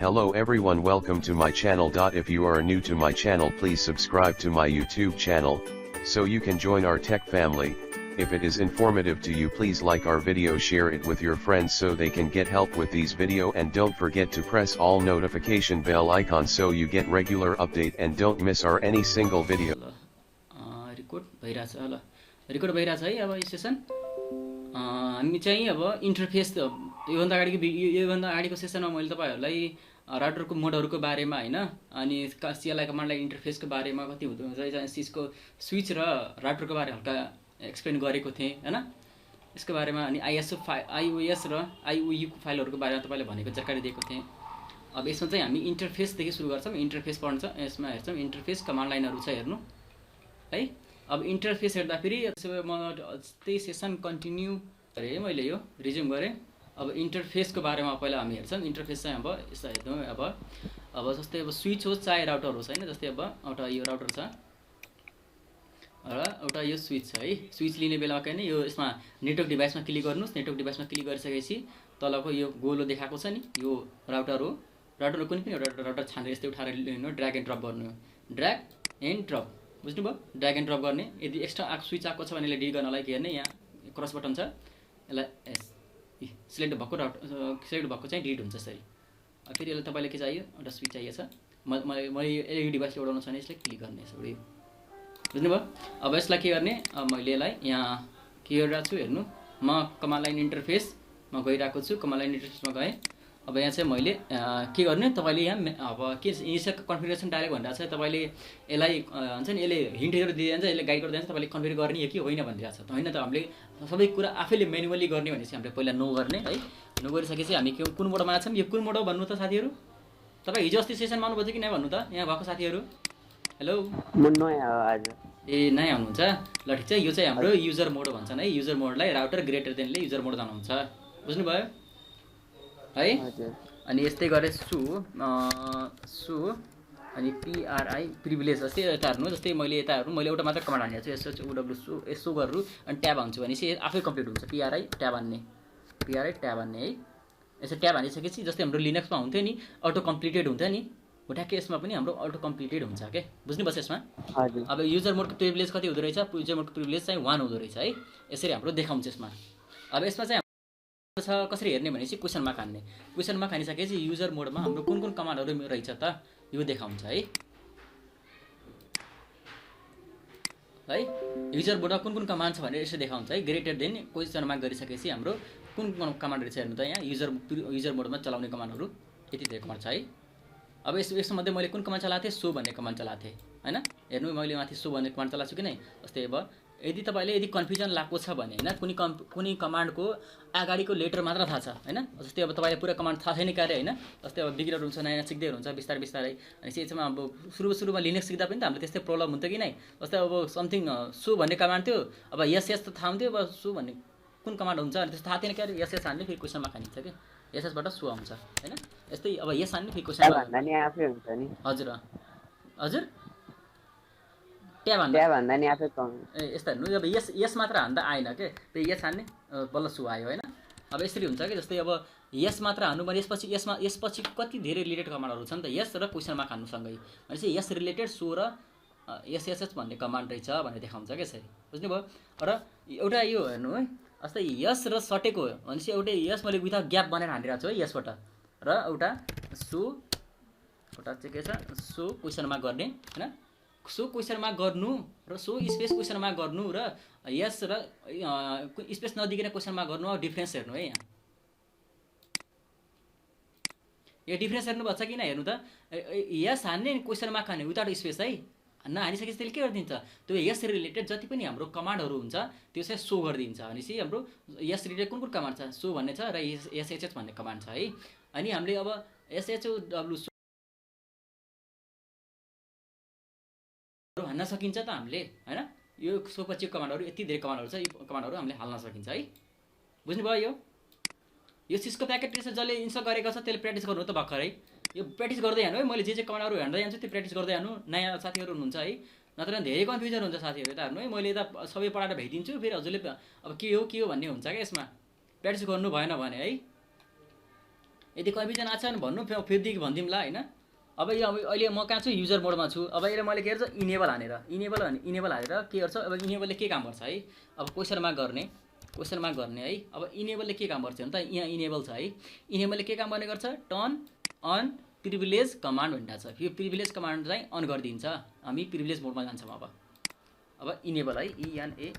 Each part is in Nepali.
Hello everyone, welcome to my channel. If you are new to my channel, please subscribe to my YouTube channel, so you can join our tech family. If it is informative to you, please like our video, share it with your friends so they can get help with these video, and don't forget to press all notification bell icon so you get regular update and don't miss our any single video. Record भइराछ ल रिकॉर्ड भइराछ है अब सेसन हामी चाहिँ अब इन्टरफेस योभन्दा अगाडिको सेसनमा मैले तपाईहरुलाई राउटरको मोडहरुको बारेमा हैन अनि CLI कमान्डलाई इन्टरफेसको बारेमा कति हुन्छ यसको स्विच र राउटरको बारे हल्का एक्सप्लेन गरेको थिए हैन यसको बारेमा अनि iOS र IOU को फाइलहरुको बारेमा तपाईलाई भनेको जानकारी दिएको थिए। अब यसमा चाहिँ हामी इन्टरफेस देखि सुरु गर्छौं। इन्टरफेस पढ्छ यसमा हेर्छौं इन्टरफेस कमान्ड लाइनहरु छ हेर्नु है। अब इन्टरफेस हेर्दा फेरि म त्यही सेसन कन्टिन्यू गरे मैले यो रिज्युम गरे। अब इन्टरफेसको बारेमा पहिला हामी हेर्छौं। इन्टरफेस चाहिँ अब यसो हेर्नु अब जस्तै अब स्विच होस् चाहे राउटर होस् हैन। जस्तै अब एउटा यो राउटर छ र एउटा यो स्विच छ है। स्विच लिने बेलामा के नि यो यसमा नेटवर्क डिभाइसमा क्लिक गर्नुस्। नेटवर्क डिभाइसमा क्लिक गरिसकेपछि तलको यो गोलो देखाएको छ नि यो राउटर हो। राउटर कुनै पनि एउटा राउटर छानेर यस्तै उठाएर लिनु, ड्र्याग एन्ड ड्रप गर्नु। ड्र्याग एन्ड ड्रप बुझ्नुभयो? ड्र्याग एन्ड ड्रप गर्ने। यदि एक्स्ट्रा स्विच आएको छ भने यसले डिलिट गर्नलाई के गर्ने, यहाँ क्रस बटन छ यसलाई सिलेक्ट भएको राउटर सिलेक्ट भएको चाहिँ डिलिट हुन्छ यसरी। फेरि यसलाई तपाईलाई के चाहियो, एउटा स्विच चाहिएको छ। मैले एलइडी डिभाइस जोडाउनु छ भने यसले क्लिक गर्ने यसो बुझ्नुभयो? अब यसलाई के गर्ने, मैले यसलाई यहाँ के गरिरहेको छु हेर्नु। म कमान्ड लाइन इन्टरफेसमा गइरहेको छु। कमान्ड लाइन इन्टरफेसमा गएँ। अब यहाँ चाहिँ मैले के गर्ने, तपाईले यहाँ अब के इनिसियल कन्फिगरेसन डायरेक्ट भनिरहेको छ। तपाईले यसलाई हुन्छ नि यसले हिन्टहरु दिइन्छ, यसले गाइड गर्दै जान्छ तपाईले कन्फिगर गर्ने हो कि होइन भनिरहेको छ। हैन त हामीले सबै कुरा आफैले म्यानुअली गर्ने भनेपछि हामीले पहिला नो गर्ने है। नो गरिसकेपछि हामी कुन मोडमा छौं, यो कुन मोड हो भन्नु त साथीहरु। तपाई हिजो अस्ति सेसनमा आउनुभयो कि नै भन्नु त यहाँ भएको साथीहरु। हेलो म नयाँ आज ए नयाँ हुनुहुन्छ ल ठीक छ। यो चाहिँ हाम्रो युजर मोड भन्छन् है। युजर मोडलाई राउटर ग्रेटर देनले युजर मोड जानुहुन्छ बुझ्नुभयो है। अनि यस्तै गरे सु अनि PRI प्रिभिलेज जस्तै यता हेर्नु। जस्तै मैले यता हेर्नु, मैले एउटा मात्र कमान्ड हानेको छु SHOW सु गर्नु अनि ट्याब हान्छु भनेपछि आफै कम्प्लिट हुन्छ। PRI ट्याब हान्ने है। यसो ट्याब हानिसकेपछि जस्तै हाम्रो लिनक्समा हुन्थ्यो नि अटो कम्प्लिटेड हुन्छ नि, हो ट्याक्कै यसमा पनि हाम्रो अटो कम्प्लिटेड हुन्छ के बुझ्नुभयो यसमा। अब युजर मोडको प्रिभिलेज कति हुँदो रहेछ, युजर मोडको प्रिभिलेज चाहिँ 1 हुँदो रहेछ है। यसरी हाम्रो देखाउँछ यसमा। अब यसमा चाहिँ छ कसरी हेर्ने भनेपछि क्वेशन मार्क हान्ने। क्वेशन मार्क हानिसकेपछि युजर मोडमा हाम्रो कुन कुन कमान्डहरु रहेछ त यो देखाउँछ है। युजर मोडमा कुन कुन कमान्ड छ भनेर यसो देखाउँछ है। ग्रेटर देन क्वेशन मार्क गरिसकेपछि हाम्रो कुन कुन कमान्ड रहेछ हेर्नु त यहाँ। युजर मोडमा चलाउने कमान्डहरु यति धेरै कमान्ड छ है। अब यसको मध्ये मैले कुन कमान्ड चलाएको थिएँ, सो भन्ने कमान्ड चलाएको थिएँ हैन। हेर्नु मैले माथि सो भन्ने कमान्ड चलाएको छु कि नै। जस्तै अब यदि तपाईले यदि कन्फ्युजन लागेको छ भने हैन कुनै कमान्डको अगाडिको लेटर मात्र थाहा छ हैन। जस्तै अब तपाईलाई पुरा कमान्ड थाहा छैन कार्य हैन। जस्तै अब बिगिनर हुन्छ, नयाँ सिक्दै हुन्छ बिस्तारै बिस्तारै। अनि त्यसमा अब सुरुमा लिनक्स सिक्दा पनि त हामीले त्यस्तै प्रब्लम हुन्छ कि नै। जस्तै अब समथिङ सो भन्ने कमान्ड थियो, अब यस त थाहा हुन्थ्यो, अब सो भन्ने कुन कमान्ड हुन्छ अनि त्यस्तो थाहा थिएन कार्य। यस हान्ने फेरि क्वेशन मार्क हानिन्छ के, यसबाट सो आउँछ हैन। यस्तै अब यस हान्ने फेरि क्वेशन मार्क भन्दा नि आफै हुन्छ नि। हजुर ट्याब हान्दा नि आफै कम ए यस्ता हेर्नु। अब यस मात्र हान्दा आएन के, त्यही यस हान्ने बल्ल सु आयो हैन। अब यसरी हुन्छ कि जस्तै अब यस मात्र हान्नु भने यसपछि कति धेरै रिलेटेड कमान्डहरु छन् त यस र क्वेशन मार्क हान्नुसँगै। भनेपछि यस रिलेटेड सो र SSH भन्ने कमान्ड रहेछ भनेर देखाउँछ के यसरी बुझ्नुभयो। र एउटा यो हेर्नु है, जस्तै यस र सटेको भनेपछि एउटा यस मैले विदाउट ग्याप बनाएर हानिरहेको छु है यसबाट, र एउटा सो एउटा चाहिँ के छ सो क्वेशन मार्क गर्ने हैन। सो क्वेशन मार्क गर्नु र सो स्पेस क्वेशन मार्क गर्नु र यस र स्पेस नदिकन क्वेशन मार्क गर्नु। डिफरेन्स हेर्नु है यहाँ। यो डिफरेन्स हेर्नु भएको छ किन हेर्नु त। यस हान्ने क्वेशन मार्क हान्ने विदाउट स्पेस है नहानिसकेपछि त्यसले के गरिदिन्छ, त्यो यस रिलेटेड जति पनि हाम्रो कमान्डहरु हुन्छ त्यो चाहिँ सो गरिदिन्छ। भनेपछि हाम्रो यस रिलेटेड कुन कुन कमान्ड छ सो भन्ने छ र SHH भन्ने कमान्ड छ है। अनि हामीले अब SHOW हान्न सकिन्छ त हामीले हैन। यो सो पछि कमान्डहरु यति धेरै कमान्डहरु छ, यो कमान्डहरु हामीले हाल्न सकिन्छ है बुझ्नुभयो। यो सिस्को प्याकेट ट्रेसर जसले इन्स्टल गरेको छ त्यसले प्र्याक्टिस गर्नु त भर्खरै यो प्र्याक्टिस गर्दै जानु है। मैले जे कमान्डहरु हान्दै जान्छु त्यो प्र्याक्टिस गर्दै जानु। नयाँ साथीहरु हुनुहुन्छ है, नत्र धेरै कन्फ्युजन हुन्छ साथीहरु यता हेर्नु है। मैले यता सबै पढाएर भइदिन्छु, फेरि हजुरले अब के हो भन्ने हुन्छ के यसमा। प्र्याक्टिस गर्नु भएन भने है यदि कन्फ्युजन आएको छ भने भन्नु फेरि भनिदिउँला होइन। अब यो अहिले म कहाँ छु युजर मोडमा छु। अब यसले मैले के गर्छ इनेबल हानेर इनेबल हालेर के गर्छ अब इनेबलले के काम गर्छ है। अब क्वेसन मार्क गर्ने है। अब इनेबलले के काम गर्छ भने त यहाँ इनेबल छ है। इनेबलले के काम गर्ने गर्छ टर्न अन प्रिभिलेज कमान्ड भनिरहेको छ। यो प्रिभिलेज कमान्ड चाहिँ अन गरिदिन्छ। हामी प्रिभिलेज मोडमा जान्छौँ। अब इनेबल है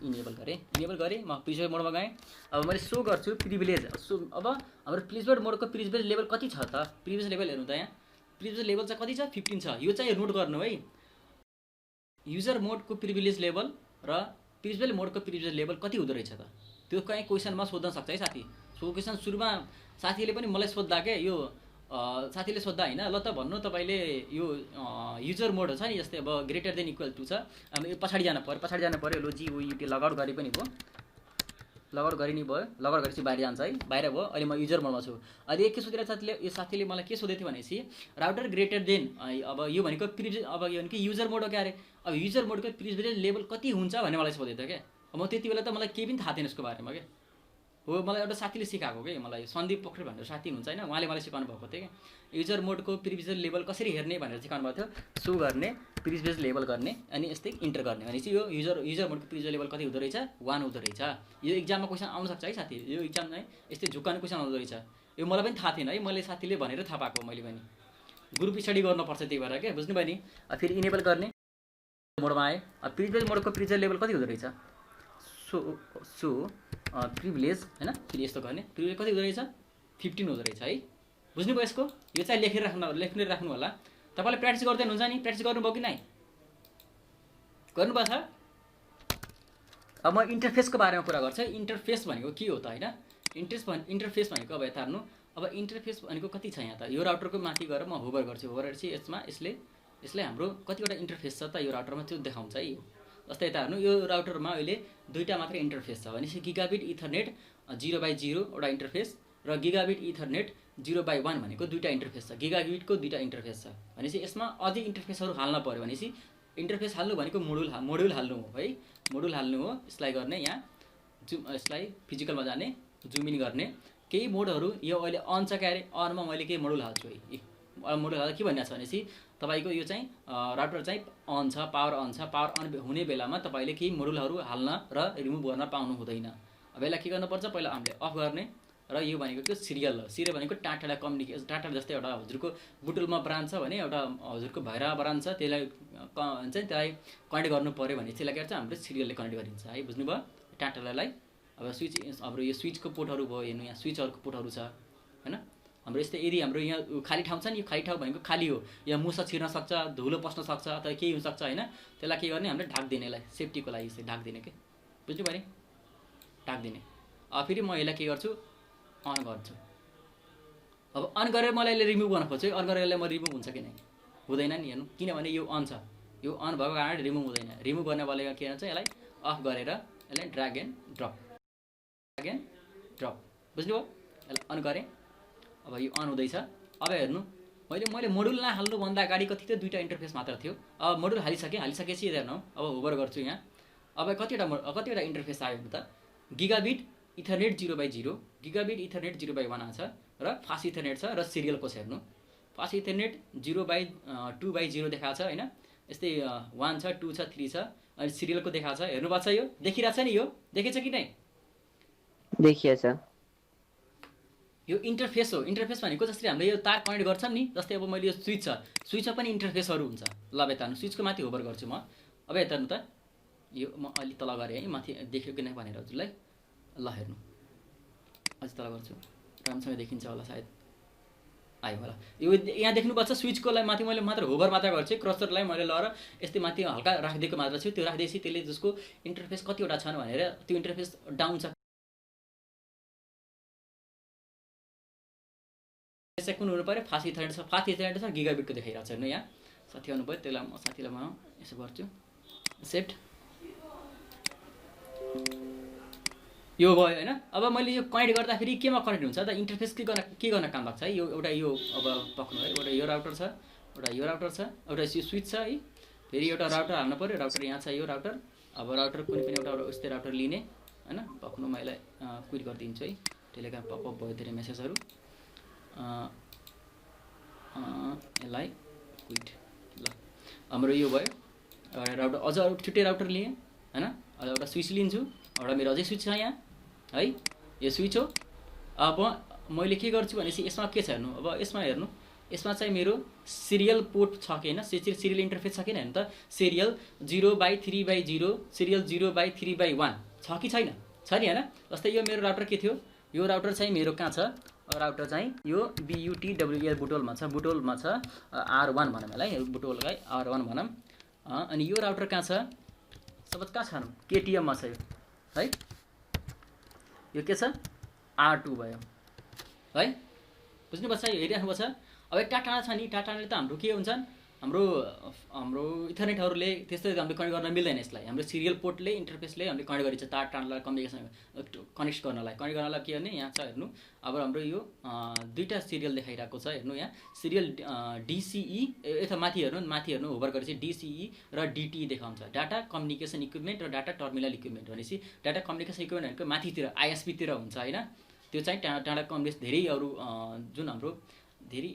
इनेबल गरेँ म प्रिभिलेज मोडमा गएँ। अब मैले सो गर्छु प्रिभिलेज। अब हाम्रो प्रिभिलेज मोडको प्रिभिलेज लेभल कति छ त प्रिभिलेज लेभल हेर्नु त यहाँ प्रिभिलेज लेभल चाहिँ कति छ 15 छ। यो चाहिँ नोट गर्नु है। युजर मोडको प्रिभिलेज लेभल र प्रिभिलेज मोडको प्रिभिलेज लेभल कति हुँदो रहेछ त त्यो कहीँ क्वेसनमा सोध्न सक्छ है साथी। सो क्वेसन सुरुमा साथीले पनि मलाई सोद्धा के यो साथीले सोद्धा होइन ल त भन्नु तपाईँले यो युजर मोड छ नि जस्तै अब ग्रेटर देन इक्वल टु छ। अब यो पछाडि जानु पऱ्यो लो GUT लगआउट गरे पनि भयो लगआउट गरि नि भयो लगआउट गरेपछि बाहिर जान्छ है। बाहिर भयो अहिले म युजर मोडमा छु। अहिले के सोधिरहेको साथीले मलाई के सोधेको थियो भनेपछि राउटर ग्रेटर देन अब यो भनेको प्रिभिलेज अब यो भनेको युजर मोड हो क्या अरे। अब युजर मोडको प्रिभिलेज लेभल कति हुन्छ भन्ने मलाई सोधेको थियो क्या। म त्यति बेला त मलाई केही पनि थाहा थिएन यसको बारेमा क्या। हो मलाई एउटा साथीले सिकाएको कि मलाई सन्दीप पोखरेल भनेर साथी हुन्छ होइन उहाँले मलाई सिकाउनु भएको थियो कि युजर मोडको प्रिभिलेज लेभल कसरी हेर्ने भनेर सिकाउनु भएको थियो। सो गर्ने प्रिभिलेज लेभल गर्ने अनि यस्तै इन्टर गर्ने भनेपछि यो युजर मोडको प्रिभिलेज लेभल कति हुँदो रहेछ 1 हुँदो रहेछ। यो इक्जाममा क्वेसन आउन सक्छ है साथी। यो इक्जाम चाहिँ यस्तै झुक्काउने क्वेसन आउँदो रहेछ। यो मलाई पनि थाहा थिएन है। मैले साथीले भनेर थाहा पाएको मैले पनि ग्रुप स्टडी गर्नुपर्छ त्यही भएर क्या बुझ्नुभयो नि। फेरि इनेबल गर्ने मोडमा आएँ। प्रिभिलेज मोडको प्रिभिलेज लेभल कति हुँदो रहेछ सो प्रिभिलेज होइन फेरि यस्तो गर्ने प्रिभिलेज कति हुँदो रहेछ 15 हुँदो रहेछ है। बुझ्नुभयो यसको यो चाहिँ लेखेर राख्नु होला। तपाईँले प्र्याक्टिस गर्दै हुन्छ नि प्र्याक्टिस गर्नुभयो कि नै गर्नुभएको छ। अब म इन्टरफेसको बारेमा कुरा गर्छु। इन्टरफेस भनेको के हो त होइन इन्टरफेस भनेको अब यता हेर्नु। अब इन्टरफेस भनेको कति छ यहाँ त यो राउटरको माथि गएर म होभर गर्छु। होभर गरेपछि यसले हाम्रो कतिवटा इन्टरफेस छ त यो राउटरमा त्यो देखाउँछ है। जस्तै यता हेर्नु यो राउटरमा अहिले दुईवटा मात्र इन्टरफेस छ भनेपछि गिगाबिट इथरनेट 0/0 एउटा इन्टरफेस र गिगाबिट इथरनेट 0/1 भनेको दुईवटा इन्टरफेस छ। गिगाबिटको दुईवटा इन्टरफेस छ भनेपछि यसमा अझै इन्टरफेसहरू हाल्न पर्यो भनेपछि इन्टरफेस हाल्नु भनेको मोडुल हाल्नु हो है। मोडुल हाल्नु हो। यसलाई गर्ने यहाँ यसलाई फिजिकलमा जाने जुम इन गर्ने केही मोडहरू यो अहिले अन छ क्या अरे अनमा मैले केही मोडुल हाल्छु है। मोडुल हाल्दा के भनिरहेको छ भनेपछि तपाईँको यो चाहिँ राउटर चाहिँ अन छ पावर अन हुने बेलामा तपाईँले केही मोडुलहरू हाल्न र रिमुभ गर्न पाउनु हुँदैन। अब यसलाई के गर्नुपर्छ पहिला हामीले अफ गर्ने र यो भनेको के सिरियल हो। सिरियल भनेको टाटालाई कम्युनिकेसन टाटा जस्तै एउटा हजुरको बुटुलमा ब्रान्च छ भने एउटा हजुरको भैरा ब्रान्च छ त्यसलाई कनेक्ट गर्नु पऱ्यो भने त्यसलाई के गर्छ हाम्रो सिरियलले कनेक्ट गरिन्छ है। बुझ्नुभयो टाटालाई। अब स्विच हाम्रो यो स्विचको पोर्टहरू भयो हेर्नु यहाँ स्विचहरूको पोर्टहरू छ होइन। हाम्रो यस्तै यदि हाम्रो यहाँ खाली ठाउँ छ नि यो खाली ठाउँ भनेको खाली हो। यहाँ मुसा छिर्न सक्छ धुलो पस्न सक्छ अथवा केही हुनसक्छ होइन। त्यसलाई के गर्ने हामीले ढाकिदिनेलाई सेफ्टीको लागि चाहिँ ढाकिदिने के बुझ्नुभयो नि ढाकिदिने। अब फेरि म यसलाई के गर्छु अन गर्छु। अब अन गरेर मलाई यसले रिमुभ गर्न खोज्छु। अन गरेर म रिमुभ हुन्छ कि नै हुँदैन नि हेर्नु किनभने यो अन छ। यो अन भएको कारणले रिमुभ हुँदैन। रिमुभ गर्ने बेलामा के भन्छ यसलाई अफ गरेर यसलाई ड्र्याग एन्ड ड्रप बुझ्नुभयो। यसलाई अन गरेँ। अब यो अन हुँदैछ। अब हेर्नु मैले मोडुल नहाल्नुभन्दा अगाडि कति थियो दुईवटा इन्टरफेस मात्र थियो। अब मोडुल हालिसकेपछि हेर्नु अब होभर गर्छु यहाँ। अब कतिवटा इन्टरफेस आयो भने त गिगाबिट इथरनेट 0/0 गिगाबिट इथरनेट 0/1 आछ र फास्ट इथरनेट छ र सिरियलको छ हेर्नु। फास्ट इथरनेट 2/0 देखाएको छ होइन। यस्तै 1 छ 2 छ 3 छ अनि सिरियलको देखाएको छ हेर्नु भएको छ। यो देखिरहेको छ नि यो देखेछ कि नै देखिएछ। यो इन्टरफेस हो। इन्टरफेस भनेको जस्तै हामीले यो तार कनेक्ट गर्छौँ नि जस्तै अब मैले यो स्विचमा पनि इन्टरफेसहरू हुन्छ। ल अब यता हेर्नु स्विचको माथि होभर गर्छु म। अब यता हेर्नु त यो म अलि तल गरेँ है माथि देख्यो कि नै भनेर हजुरलाई। ल हेर्नु अझै तल गर्छु राम्रोसँग देखिन्छ होला सायद आयो होला। यो यहाँ देख्नुपर्छ स्विचकोलाई माथि मैले मात्र होभर मात्र गर्छु। क्रसरलाई मैले लगेर यस्तै माथि हल्का राखिदिएको मात्र छु। त्यो राखिदिएपछि त्यसले जसको इन्टरफेस कतिवटा छन् भनेर त्यो इन्टरफेस डाउन छ कुन हुनु पऱ्यो फास्ट इथरनेट छ गिगाबिटको देखाइरहेको छ हेर्नु यहाँ साथी आउनुभयो। त्यसलाई म साथीलाई म यसो गर्छु सेट यो भयो होइन। अब मैले यो कनेक्ट गर्दाखेरि केमा कनेक्ट हुन्छ त इन्टरफेस के गर्न काम लाग्छ है। यो एउटा यो अब पक्नु है एउटा यो राउटर छ एउटा यो राउटर छ एउटा स्विच छ है। फेरि एउटा राउटर हाल्नु पऱ्यो। राउटर यहाँ छ यो राउटर। अब राउटर कुनै पनि एउटा यस्तै राउटर लिने होइन। पक्नु म यसलाई क्विट गरिदिन्छु है। त्यसले गर्दा पपअप भयो धेरै मेसेजहरू यसलाई क्विट ल हाम्रो यो भयो एउटा राउटर अझ छुट्टै राउटर लिएँ हैन एउटा स्विच लिन्छु एउटा मेरो अझै स्विच छ यहाँ है यो स्विच हो अब मैले के गर्छु भनेपछि यसमा के छ हेर्नु अब यसमा हेर्नु यसमा चाहिँ मेरो सिरियल पोर्ट छ कि हैन सिरियल इन्टरफेस छ कि हैन त सिरियल 0/3/0 सिरियल 0/3/1 छ कि छैन छ नि हैन जस्तै यो मेरो राउटर के थियो यो राउटर चाहिँ मेरो कहाँ छ राउटर चाहिँ यो BUTWL बुटोलमा छ R1 भनौँ यसलाई बुटोललाई R1 भनौँ अनि यो राउटर कहाँ छ सबत कहाँ छ KTM मा छ यो है यो के छ R2 भयो है बुझ्नुपर्छ यो हेरिराख्नुपर्छ अब टाटा छ नि टाटाले त हाम्रो के हुन्छन् हाम्रो इथरनेटहरूले त्यस्तै हामीले कनेक्ट गर्न मिल्दैन यसलाई हाम्रो सिरियल पोर्टले इन्टरफेसले हामीले कनेक्ट गरिन्छ टाटालाई कम्युनिकेसन कनेक्ट गर्नलाई के गर्ने यहाँ छ हेर्नु अब हाम्रो यो दुईटा सिरियल देखाइरहेको छ हेर्नु यहाँ सिरियल DCE यता माथि हेर्नु होभर गरेपछि DCE र DTE देखाउँछ डाटा कम्युनिकेसन इक्विपमेन्ट र डाटा टर्मिनल इक्विपमेन्ट भनेपछि डाटा कम्युनिकेसन इक्विपमेन्ट भनेको माथितिर ISP तिर हुन्छ हैन त्यो चाहिँ टाटा कम्युनिकेसन धेरै अरु जुन हाम्रो धेरै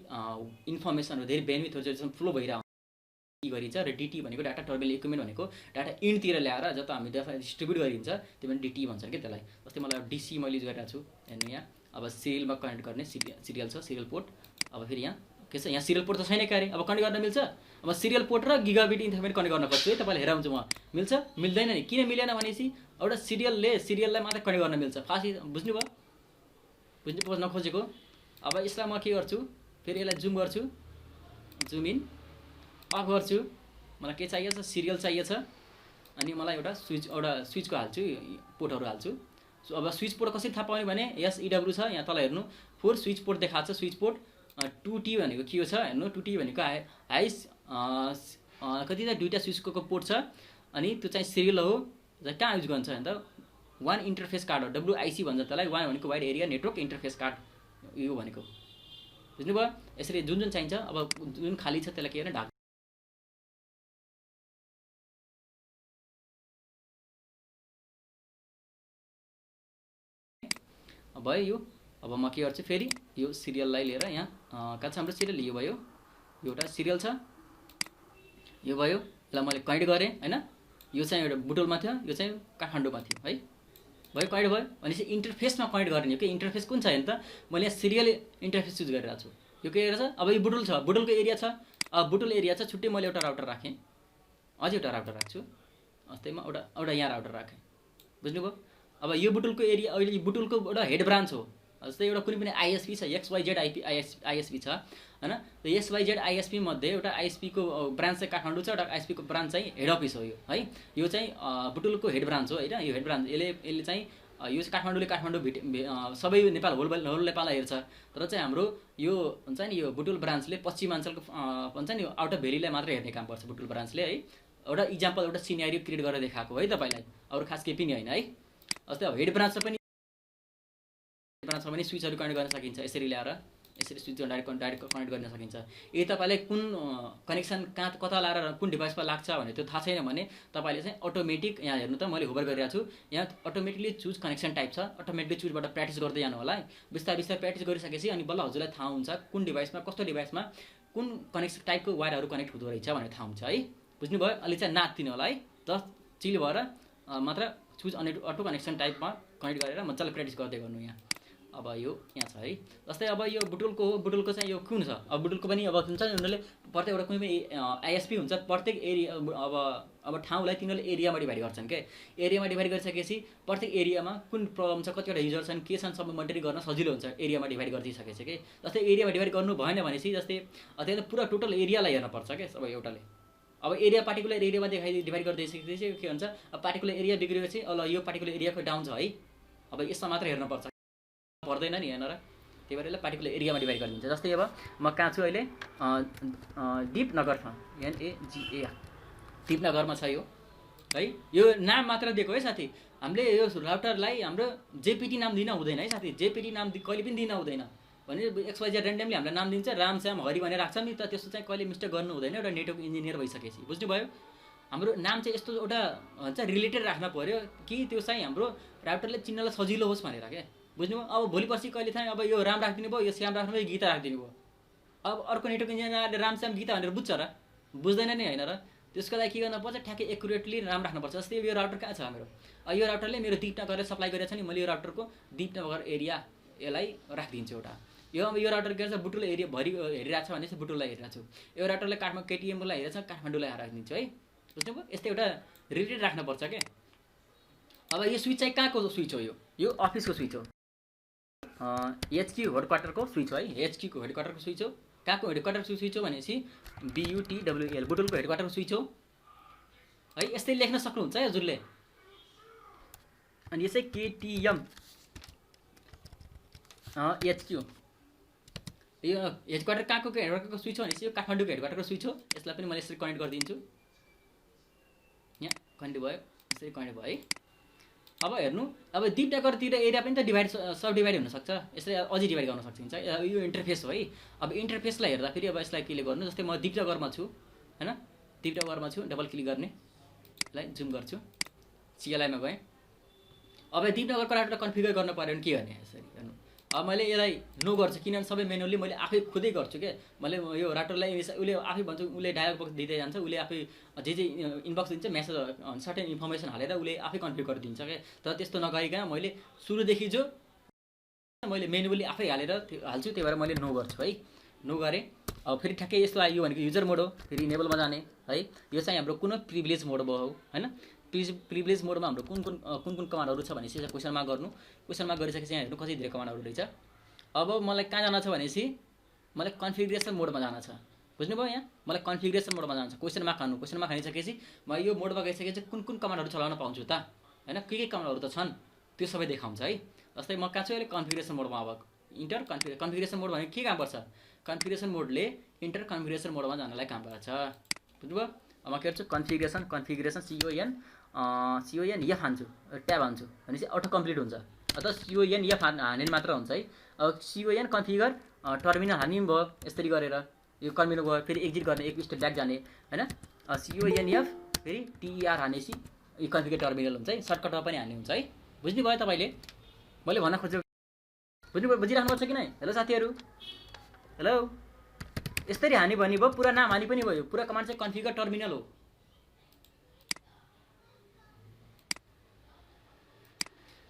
इन्फर्मेसनहरु धेरै बेनिफिटहरु जुन फ्लो भइरहेको गरिन्छ र DT भनेको डाटा टर्मिनल इक्विपमेन्ट भनेको डाटा इनतिर ल्याएर जता हामी डाटा डिस्ट्रिब्युट गरिन्छ त्यो पनि DT भन्छन् के त्यसलाई जस्तै मलाई DC मैले गरिरहेको छु हेर्नु यहाँ अब सिरियलमा कनेक्ट गर्ने सिरियल छ सिरियल पोर्ट अब फेरि यहाँ के छ यहाँ सिरियल पोर्ट त छैन क्यारे अब कनेक्ट गर्न मिल्छ अब सिरियल पोर्ट र गिगाबिट इन्टरनेट कनेक्ट गर्न खोज्छु है तपाईले हेरौँ म मिल्छ मिल्दैन नि किन मिलेन भनेपछि एउटा सिरियललाई मात्र कनेक्ट गर्न मिल्छ फासी बुझ्नु नखोजेको अब यसलाई म के गर्छु फेरि यसलाई जुम गर्छु जुम इन अफ गर्छु मलाई के चाहिएको छ सिरियल चाहिएको छ अनि मलाई एउटा स्विचको हाल्छु पोर्टहरु हाल्छु अब स्विच पोर्ट कसरी थाहा पाउने भने SEW छ यहाँ तल हेर्नु 4 स्विच पोर्ट देखाएको छ स्विच पोर्ट 2T भनेको के हो छ हेर्नु 2T भनेको हाइस कति त दुईटा स्विचको पोर्ट छ अनि त्यो चाहिँ सिरियल हो कहाँ युज गर्छ भने त वान इन्टरफेस कार्ड हो WIC भन्छ त्यसलाई वान भनेको wide area network interface card यो भनेको बुझ्नुभयो यसरी जुन चाहिन्छ अब जुन खाली छ त्यसलाई के गर्ने ढाक भयो यो अब म के गर्छु फेरि यो सिरियललाई लिएर यहाँ कहाँ छ हाम्रो सिरियल यो भयो एउटा सिरियल छ यो भयो यसलाई मैले कनेक्ट गरेँ हैन यो चाहिँ एउटा बुटोलमा थियो यो चाहिँ काठमाडौँमा थियो है भयो कनेक्ट भयो भनेपछि इन्टरफेसमा कनेक्ट गर्ने हो कि इन्टरफेस कुन छ भने त मैले यहाँ सिरियल इन्टरफेस युज गरिरहेको छु यो के छ अब यो बुटोल छ बुटोलको एरिया छ अब बुटोल एरिया छ छुट्टै मैले एउटा राउटर राखेँ अझै एउटा राउटर राख्छु अस्तिमा एउटा यहाँ राउटर राखेँ बुझ्नुभयो अब यो बुटोलको एरिया अहिले बुटोलको एउटा हेड ब्रान्च हो जस्तै एउटा कुनै पनि ISP छ XYZ ISP छ हैन र XYZ ISP मध्ये एउटा ISP को ब्रान्च चाहिँ काठमाडौँ छ एउटा ISP को ब्रान्च चाहिँ हेड अफिस हो यो है यो चाहिँ बुटोलको हेड ब्रान्च हो हैन यो हेड ब्रान्च यसले चाहिँ यो काठमाडौँ सबै नेपाल होल नेपाललाई हेर्छ तर चाहिँ हाम्रो यो हुन्छ नि यो बुटोल ब्रान्चले पश्चिमाञ्चलको भन्छ नि आउट अफ भ्यालीलाई मात्र हेर्ने काम गर्छ बुटोल ब्रान्चले है एउटा इक्जाम्पल एउटा सिनेरियो क्रिएट गरेर देखाएको है तपाईलाई अरु खास केही पनि हैन है जस्तै अब हेड ब्रान्चमा पनि स्विचहरु कनेक्ट गर्न सकिन्छ यसरी ल्याएर यसरी स्विच डाइरेक्ट कनेक्ट गर्न सकिन्छ यदि तपाईलाई कुन कनेक्सन कता लाएर कुन डिभाइसमा लाग्छ भने त्यो थाहा छैन भने तपाईले चाहिँ अटोमेटिक यहाँ हेर्नु त मैले होभर गरिरहेको छु यहाँ अटोमेटिकली चुज कनेक्सन टाइप छ अटोमेटिकली चुजबाट प्र्याक्टिस गर्दै जानु होला बिस्तारै प्र्याक्टिस गरिसकेपछि अनि बल्ल हजुरलाई थाहा हुन्छ कुन डिभाइसमा कस्तो डिभाइसमा कुन कनेक्सन टाइपको वायरहरु कनेक्ट हुँदो रहेछ भनेर थाहा हुन्छ है बुझ्नुभयो अलि चाहिँ नाच्दिनु होला है जस्ट चिल भएर मात्र चुज अटो कनेक्सन टाइपमा कनेक्ट गरेर मजाले प्र्याक्टिस गर्दै गर्नु यहाँ अब यो यहाँ छ है जस्तै अब यो बुटोलको चाहिँ यो कुन छ अब बुटोलको पनि अब हुन्छ नि उनीहरूले प्रत्येक एउटा कुनै पनि ISP हुन्छ प्रत्येक एरिया अब ठाउँलाई तिनीहरूले एरियामा डिभाइड गर्छन् के एरियामा डिभाइड गरिसकेपछि प्रत्येक एरियामा कुन प्रब्लम छ कतिवटा युजर छन् के छन् सबै मोनिटर गर्न सजिलो हुन्छ एरियामा डिभाइड गरिदिइसकेपछि के जस्तै एरियामा डिभाइड गर्नु भएन भनेपछि जस्तै त्यही पुरा टोटल एरियालाई हेर्न पर्छ के सबै एउटाले अब एरिया पार्टिकुलर एरियामा डिभाइड गरिदिइसकेपछि के हुन्छ अब पार्टिकुलर एरिया बिग्रिएपछि ल यो पार्टिकुलर एरियाको डाउन छ है अब यसमा मात्र हेर्न पर्छ पर्दैन नि हेर्न र त्यही भएर यसलाई पार्टिकुलर एरियामा डिभाइड गरिदिन्छ जस्तै अब म कहाँ छु अहिले दिपनगरमा NAGA दिपनगरमा छ यो है यो नाम मात्र दिएको है साथी हामीले यो राउटरलाई हाम्रो JPT नाम दिन हुँदैन है साथी JPT नाम कहिले पनि दिन हुँदैन भने XYZ र्यान्डमली हामीलाई नाम दिन्छ रामश्याम हरि भनेर राख्छ नि त त्यस्तो चाहिँ कहिले मिस्टेक गर्नु हुँदैन एउटा नेटवर्क इन्जिनियर भइसकेपछि बुझ्नुभयो हाम्रो नाम चाहिँ यस्तो एउटा हुन्छ रिलेटेड राख्न पर्यो कि त्यो चाहिँ हाम्रो राउटरले चिन्नलाई सजिलो होस् भनेर के बुझ्नुभयो? अब भोलि पर्सि कहिले थाहा अब यो राम राखिदिनु भयो, यो श्याम राख्नु भयो, गीता राखिदिनु भयो। अब अर्को नेटवर्क इन्जिनियरले राम श्याम गीता भनेर बुझ्छ र? बुझ्दैन नि होइन र? त्यसको लागि के गर्नुपर्छ, ठ्याक्कै एकुरेटली राम राख्नुपर्छ। जस्तै यो राउटर कहाँ छ हाम्रो, यो राउटरले मेरो दिपनगर सप्लाई गरेको छ नि, मैले यो राउटरको दिपनगर एरिया यसलाई राखिदिन्छु एउटा। यो राउटर के छ, बुटुल एरिया भरि हेरिरहेको छ भने चाहिँ बुटुललाई हेरिरहेको छु। यो राउटरले केटिएमलाई हेरेको छ, काठमाडौँलाई राखिदिन्छु है। बुझ्नुभयो? यस्तै एउटा रिलेटेड राख्नुपर्छ क्या। अब यो स्विच चाहिँ कहाँको स्विच हो, यो अफिसको स्विच हो, एचक्यू हेडक्वार्टरको स्विच हो है। एचक्यूको हेडक्वार्टरको स्विच हो। कहाँको हेडक्वार्टरको स्विच हो भनेपछि BUTWL बुटुलको हेडक्वार्टरको स्विच हो है। यस्तै लेख्न सक्नुहुन्छ है हजुरले। अनि यसै KTM HQ यो हेडक्वार्टर कहाँको हेडक्वार्टरको स्विच हो भनेपछि यो काठमाडौँको हेडक्वार्टरको स्विच हो। यसलाई पनि मैले यसरी कनेक्ट गरिदिन्छु। यहाँ कनेक्ट भयो, यसरी कनेक्ट भयो है। अब हेर्नु, अब दिपनगरतिर एरिया पनि त सब डिभाइड हुनसक्छ, यसरी अझै डिभाइड गर्न सकिन्छ। यो इन्टरफेस हो है। अब इन्टरफेसलाई हेर्दाखेरि अब यसलाई क्लिक गर्नु, जस्तै म दिपनगरमा छु होइन, दिपनगरमा छु, डबल क्लिक गर्ने, यसलाई जुम गर्छु, CLI मा गएँ। अब दिपनगरको राउटर कन्फिगर गर्न पऱ्यो भने के गर्ने, यसरी हेर्नु। अब मैले यसलाई नो गर्छु, किनभने सबै मेनुअली मैले आफै खुदै गर्छु क्या। मैले यो राउटरलाई उसले आफै भन्छ, उसले डायलग बक्स दिँदै जान्छ, उसले आफै जे इनबक्स दिन्छ, मेसेज सर्टेन इन्फर्मेसन हालेर उसले आफै कन्फिगर गरिदिन्छ क्या। तर त्यस्तो नगरिकन मैले सुरुदेखि जो मैले मेनुअली आफै हालेर हाल्छु, त्यही भएर मैले नो गर्छु है। नो गरेँ। अब फेरि ठ्याक्कै यस्तो आयो भनेको युजर मोड हो, फेरि इनेबलमा जाने है। यो चाहिँ हाम्रो कुन प्रिभिलेज मोड भयो होइन। प्रिभिलेज मोडमा हाम्रो कुन कुन कमान्डहरू छ भनेपछि क्वेसन मार्क गर्नु। क्वेसन मार्क गरिसकेपछि यहाँ हेर्नु कति धेरै कमान्डहरू रहेछ। अब मलाई कहाँ जान छ भनेपछि मलाई कन्फिगरेसन मोडमा जान छ। बुझ्नुभयो? यहाँ मलाई कन्फिगरेसन मोडमा जान्छ। क्वेसन मार्क हान्नु, क्वेसन मार्क हानिसकेपछि म यो मोडमा गइसकेपछि कुन कमान्डहरू चलाउन पाउँछु त होइन, के कमान्डहरू त छन् त्यो सबै देखाउँछ है। जस्तै म कहाँ छु अहिले कन्फिगरेसन मोडमा। अब इन्टर कन्फिगरेसन मोड भनेको के काम गर्छ, कन्फिगरेसन मोडले इन्टर कन्फिगरेसन मोडमा जानलाई काम गर्छ। बुझ्नुभयो? अब म के गर्छु, कन्फिगरेसन CON F हान्छु, ट्याब हान्छु भनेपछि अटो कम्प्लिट हुन्छ। अथवा CON F हानेर मात्र हुन्छ है। अब CON कन्फिगर टर्मिनल हान्ने भयो, यसरी गरेर यो टर्मिनल गयो, फेरि एक्जिट गर्ने, एक स्टेप ब्याक जाने होइन। CON F फेरि TER हानेपछि यो कन्फिगर टर्मिनल हुन्छ है। सर्टकटमा पनि हान्ने हुन्छ है। बुझ्नुभयो तपाईँले मैले भन्न खोजेको? बुझ्नुभयो? बुझिराख्नु पर्छ कि नै? हेलो साथीहरू, हेलो। यसरी हानि भने भयो, पुरा नाम हानि पनि भयो। पुरा कमान्ड चाहिँ कन्फिगर टर्मिनल हो।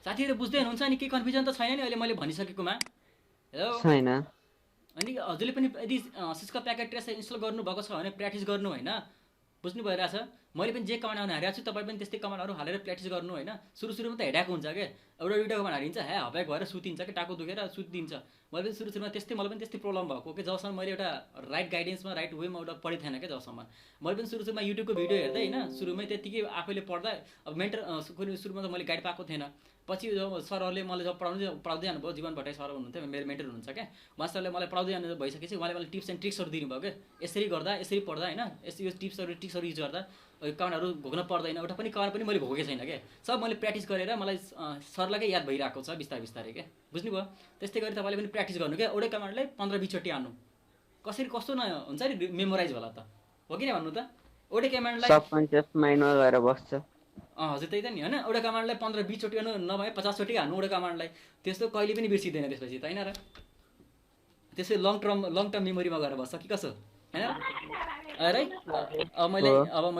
साथीहरू बुझ्दै हुनुहुन्छ नि? के कन्फ्युजन त छैन नि अहिले मैले भनिसकेकोमा? हेलो छैन। अनि हजुरले पनि यदि सिस्को प्याकेट ट्रेस इन्स्टल गर्नुभएको छ भने प्र्याक्टिस गर्नु होइन। बुझ्नु भइरहेछ? मैले पनि जे कमान्डहरू हालेको छु तपाईँ पनि त्यस्तै कमान्डहरू हालेर प्र्याक्टिस गर्नु होइन। सुरुमा त हेडाएको हुन्छ क्या, एउटा दुइटा कमान्ड हालिन्छ, हप्याक भएर सुतिन्छ क्या, टाउको दुखेर सुतिदिन्छ। मैले पनि सुरुमा मलाई पनि त्यस्तै प्रब्लम भएको कि जबसम्म मैले एउटा राइट गाइडेन्समा राइट वेमा एउटा पढेको थिएन क्या। जबसम्म मैले पनि सुरुमा युट्युबको भिडियो हेर्दै होइन, सुरुमै त्यत्तिकै आफैले पढ्दा अब सुरुमा त मैले गाइड पाएको थिएन। पछि जब सरहरूले मलाई जब पढाउँदै जानुभयो, जीवन भट्टाई सर हुनुहुन्थ्यो, मेरो मेन्टर हुनुहुन्छ क्या, मास्टरले मलाई पढाउँदै जानु भइसकेपछि उहाँले मलाई टिप्स एन्ड ट्रिक्सहरू दिनुभयो क्या। यसरी गर्दा यसरी पढ्दा होइन, यो ट्रिक्सहरू युज गर्दा कमान्डहरू भोग्न पर्दैन। एउटा पनि कमान्ड पनि मैले भोगेको छैन क्या। सब मैले प्र्याक्टिस गरेर मलाई सरलाई याद भइरहेको छ बिस्तारै क्या। बुझ्नुभयो? त्यस्तै गरी तपाईँले पनि प्र्याक्टिस गर्नु क्या। एउटै कमान्डलाई 15-20 चोटि हान्नु, कसरी कस्तो हुन्छ नि मेमोराइज होला त, हो कि भन्नु त? एउटै कमान्डलाई सबकन्सियस माइन्डमा गएर बस्छ। हजुर त्यही त नि होइन। एउटा कमान्डलाई 15-20 चोटि नभए 50 चोटि हान्नु एउटा कमान्डलाई, त्यस्तो कहिले पनि बिर्सिँदैन त्यसपछि त होइन र? त्यसै लङ टर्म मेमोरीमा गएर बस्छ कि कसो होइन अरे? अब मैले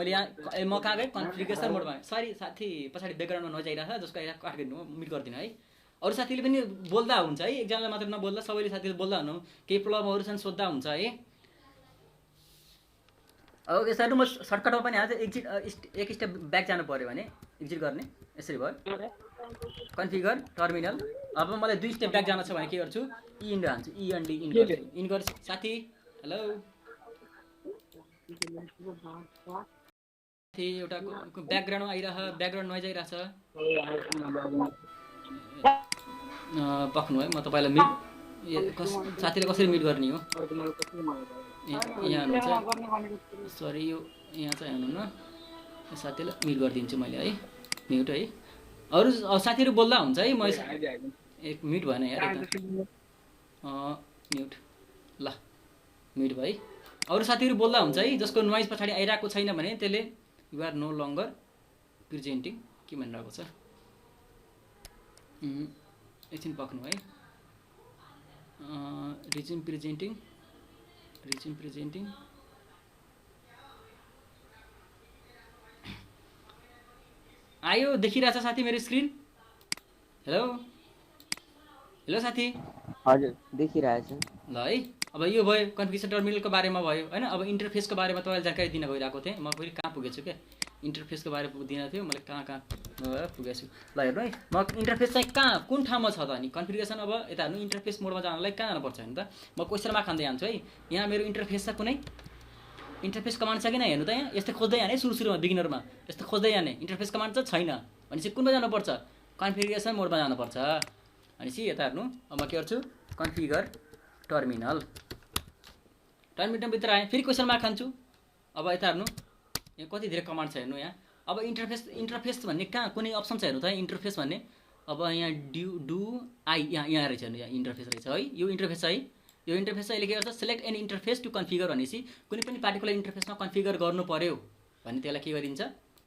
यहाँ म कहाँ गएँ, कन्फिगरेसन मोडमा। सरी साथी, पछाडि ब्याकग्राउन्डमा नोइज आइरहेको छ, जसको काट गरिदिनु, म्युट गरिदिनु है। अरू साथीले पनि बोल्दा हुन्छ है, एकजनाले मात्र नबोल्दा सबैले साथीले बोल्दा हुनु, केही प्रब्लमहरू छन् सोद्धा हुन्छ है। अब यसरी म सर्टकटमा पनि हाल्छु, एक स्टेप ब्याक जानु पऱ्यो भने एक्जिट गर्ने, यसरी भयो कन्फिगर टर्मिनल। अब मलाई 2 स्टेप ब्याक जान छ भने के गर्छु, इन हान्छु, इन गर्छु। साथी हेलो, एउटा ब्याकग्राउन्डमा ब्याकग्राउन्ड नोइज आइरहेछ, पक्नु है। म तपाईँलाई साथीले कसरी म्युट गर्ने हो, यहाँ हुनुहुन्छ सरी, यो यहाँ चाहिँ हेर्नु न, साथीलाई म्युट गरिदिन्छु मैले है, म्युट है। अरू साथीहरू बोल्दा हुन्छ है। म एक म्युट भएन यार, म्युट ल, म्युट भयो है। अरू साथीहरू बोल्दा हुन्छ है, जसको नोइज पछाडि आइरहेको छैन भने त्यसले you are no longer presenting के भनिरहेको छ, एकछिन पक्नु है। रिज्युम प्रेजेन्टिङ आयो, देखिरहेछ साथी मेरो स्क्रिन? हेलो साथी। हजुर देखिरहेछ। ल है, अब यो भयो कन्फिगरेसन टर्मिनलको बारेमा भयो होइन। अब इन्टरफेसको बारेमा तपाईँलाई जानकारी दिन गइरहेको थिएँ। म फेरि कहाँ पुगेछु क्या, इन्टरफेसको बारेमा दिन थियो मैले, कहाँ पुगेछु। ल हेर्नु है, म इन्टरफेस चाहिँ कहाँ कुन ठाउँमा छ त अनि कन्फिगरेसन। अब यता हेर्नु, इन्टरफेस मोडमा जानलाई कहाँ जानुपर्छ हेर्नु त। म क्वेसनमा खाँदै जान्छु है। यहाँ मेरो इन्टरफेस छ, कुनै इन्टरफेस कमान्ड छ कि नै हेर्नु त। यहाँ यस्तो खोज्दै जाने सुरुमा बिगिनरमा यस्तो खोज्दै जाने, इन्टरफेस कमान्ड चाहिँ छैन भनेपछि कुनमा जानुपर्छ, कन्फिगरेसन मोडमा जानुपर्छ। भनेपछि यता हेर्नु, अब म के गर्छु, कन्फिगर टर्मिनलभित्र आएँ, फेरि क्वेसन मार्क खान्छु। अब यता हेर्नु, यहाँ कति धेरै कमान्ड छ हेर्नु। यहाँ अब इन्टरफेस भन्ने कहाँ कुनै अप्सन छ हेर्नु त, इन्टरफेस भन्ने। अब यहाँ डु आई यहाँ रहेछ हेर्नु, यहाँ इन्टरफेस रहेछ है, यो इन्टरफेस है। यो इन्टरफेस अहिले के गर्छ, select an interface to configure भनेपछि कुनै पनि पार्टिकुलर इन्टरफेसमा कन्फिगर गर्नु पर्यो भने त्यसलाई के गरिन्छ,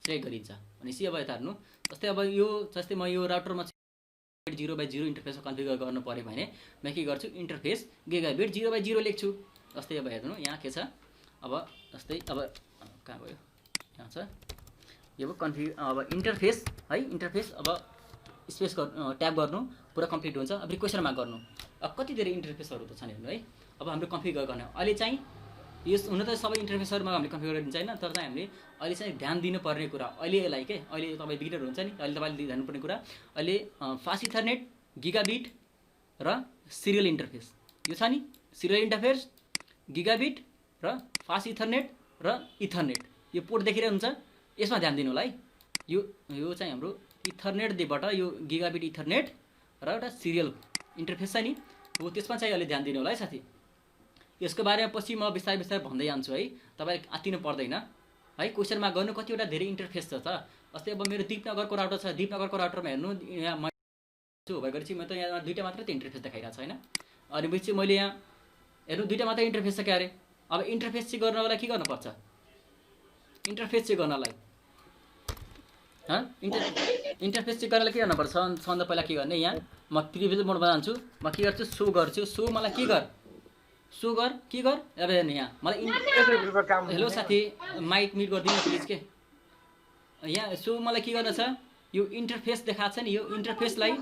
सेलेक्ट गरिन्छ भनेपछि। अब यता हेर्नु, जस्तै अब यो जस्तै म यो राउटरमा 0/0 इन्टरफेसमा कन्फिगर गर्नु पर्यो भने म के गर्छु, इन्टरफेस गिगाबिट 0/0 लेख्छु। जस्तै अब हेर्नु यहाँ के छ, अब जस्तै अब कहाँ भयो, यहाँ छ यो अब इन्टरफेस है, इन्टरफेस अब स्पेस ट्याब गर्नु, पुरा कम्प्लिट हुन्छ। अब क्वेसन मार्क गर्नु। अब कति धेरै इन्टरफेसहरू त छन् हेर्नु है। अब हाम्रो कन्फिगर गर्ने अहिले चाहिँ यो हुन त सबै इन्टरफेसहरूमा हामीले कन्फिगर गरिदिन्छ होइन, तर चाहिँ हामीले अहिले चाहिँ ध्यान दिनुपर्ने कुरा अहिलेलाई के, अहिले तपाईँ बिगिनर हुन्छ नि, अहिले तपाईँले ध्यान दिनुपर्ने कुरा अहिले फास्ट इथरनेट, गिगाबिट र सिरियल इन्टरफेस, यो छ नि, सिरियल इन्टरफेस, गिगाबिट र फास्ट इथरनेट र इथरनेट, यो पोर्ट देखिरहेको हुन्छ, यसमा ध्यान दिनु होला है। यो चाहिँ हाम्रो इथरनेटबाट यो गिगाबिट इथरनेट र एउटा सिरियल इन्टरफेस छ नि, हो त्यसमा चाहिँ अहिले ध्यान दिनु होला है साथी। यसको बारेमा पछि म बिस्तारै भन्दै जान्छु है, तपाईँ आत्तिनु पर्दैन है। क्वेसनमा गर्नु कतिवटा धेरै इन्टरफेस छ त। जस्तै अब मेरो दिपनगरको राउटर छ, दिपनगरको राउटरमा हेर्नु, यहाँ म भए गरेपछि म त यहाँ दुईवटा मात्रै त इन्टरफेस देखाइरहेको छ होइन। अनि पछि मैले यहाँ हेर्नु दुईवटा मात्रै इन्टरफेस छ क्या अरे। अब इन्टरफेस चाहिँ गर्नलाई के गर्नुपर्छ, इन्टरफेस चाहिँ गर्नलाई इन्टरफेस चाहिँ गर्नलाई के गर्नुपर्छ, सबभन्दा पहिला के गर्ने, यहाँ म प्रिभियस मोडमा जान्छु, म के गर्छु, सो गर्छु। सो मलाई के गर, अब हेर्नु यहाँ मलाई हेलो साथी, माइक म्युट गरिदिनु प्लिज के। यहाँ सो मलाई के गर्न छ, यो इन्टरफेस देखाएको छ नि, यो इन्टरफेसलाई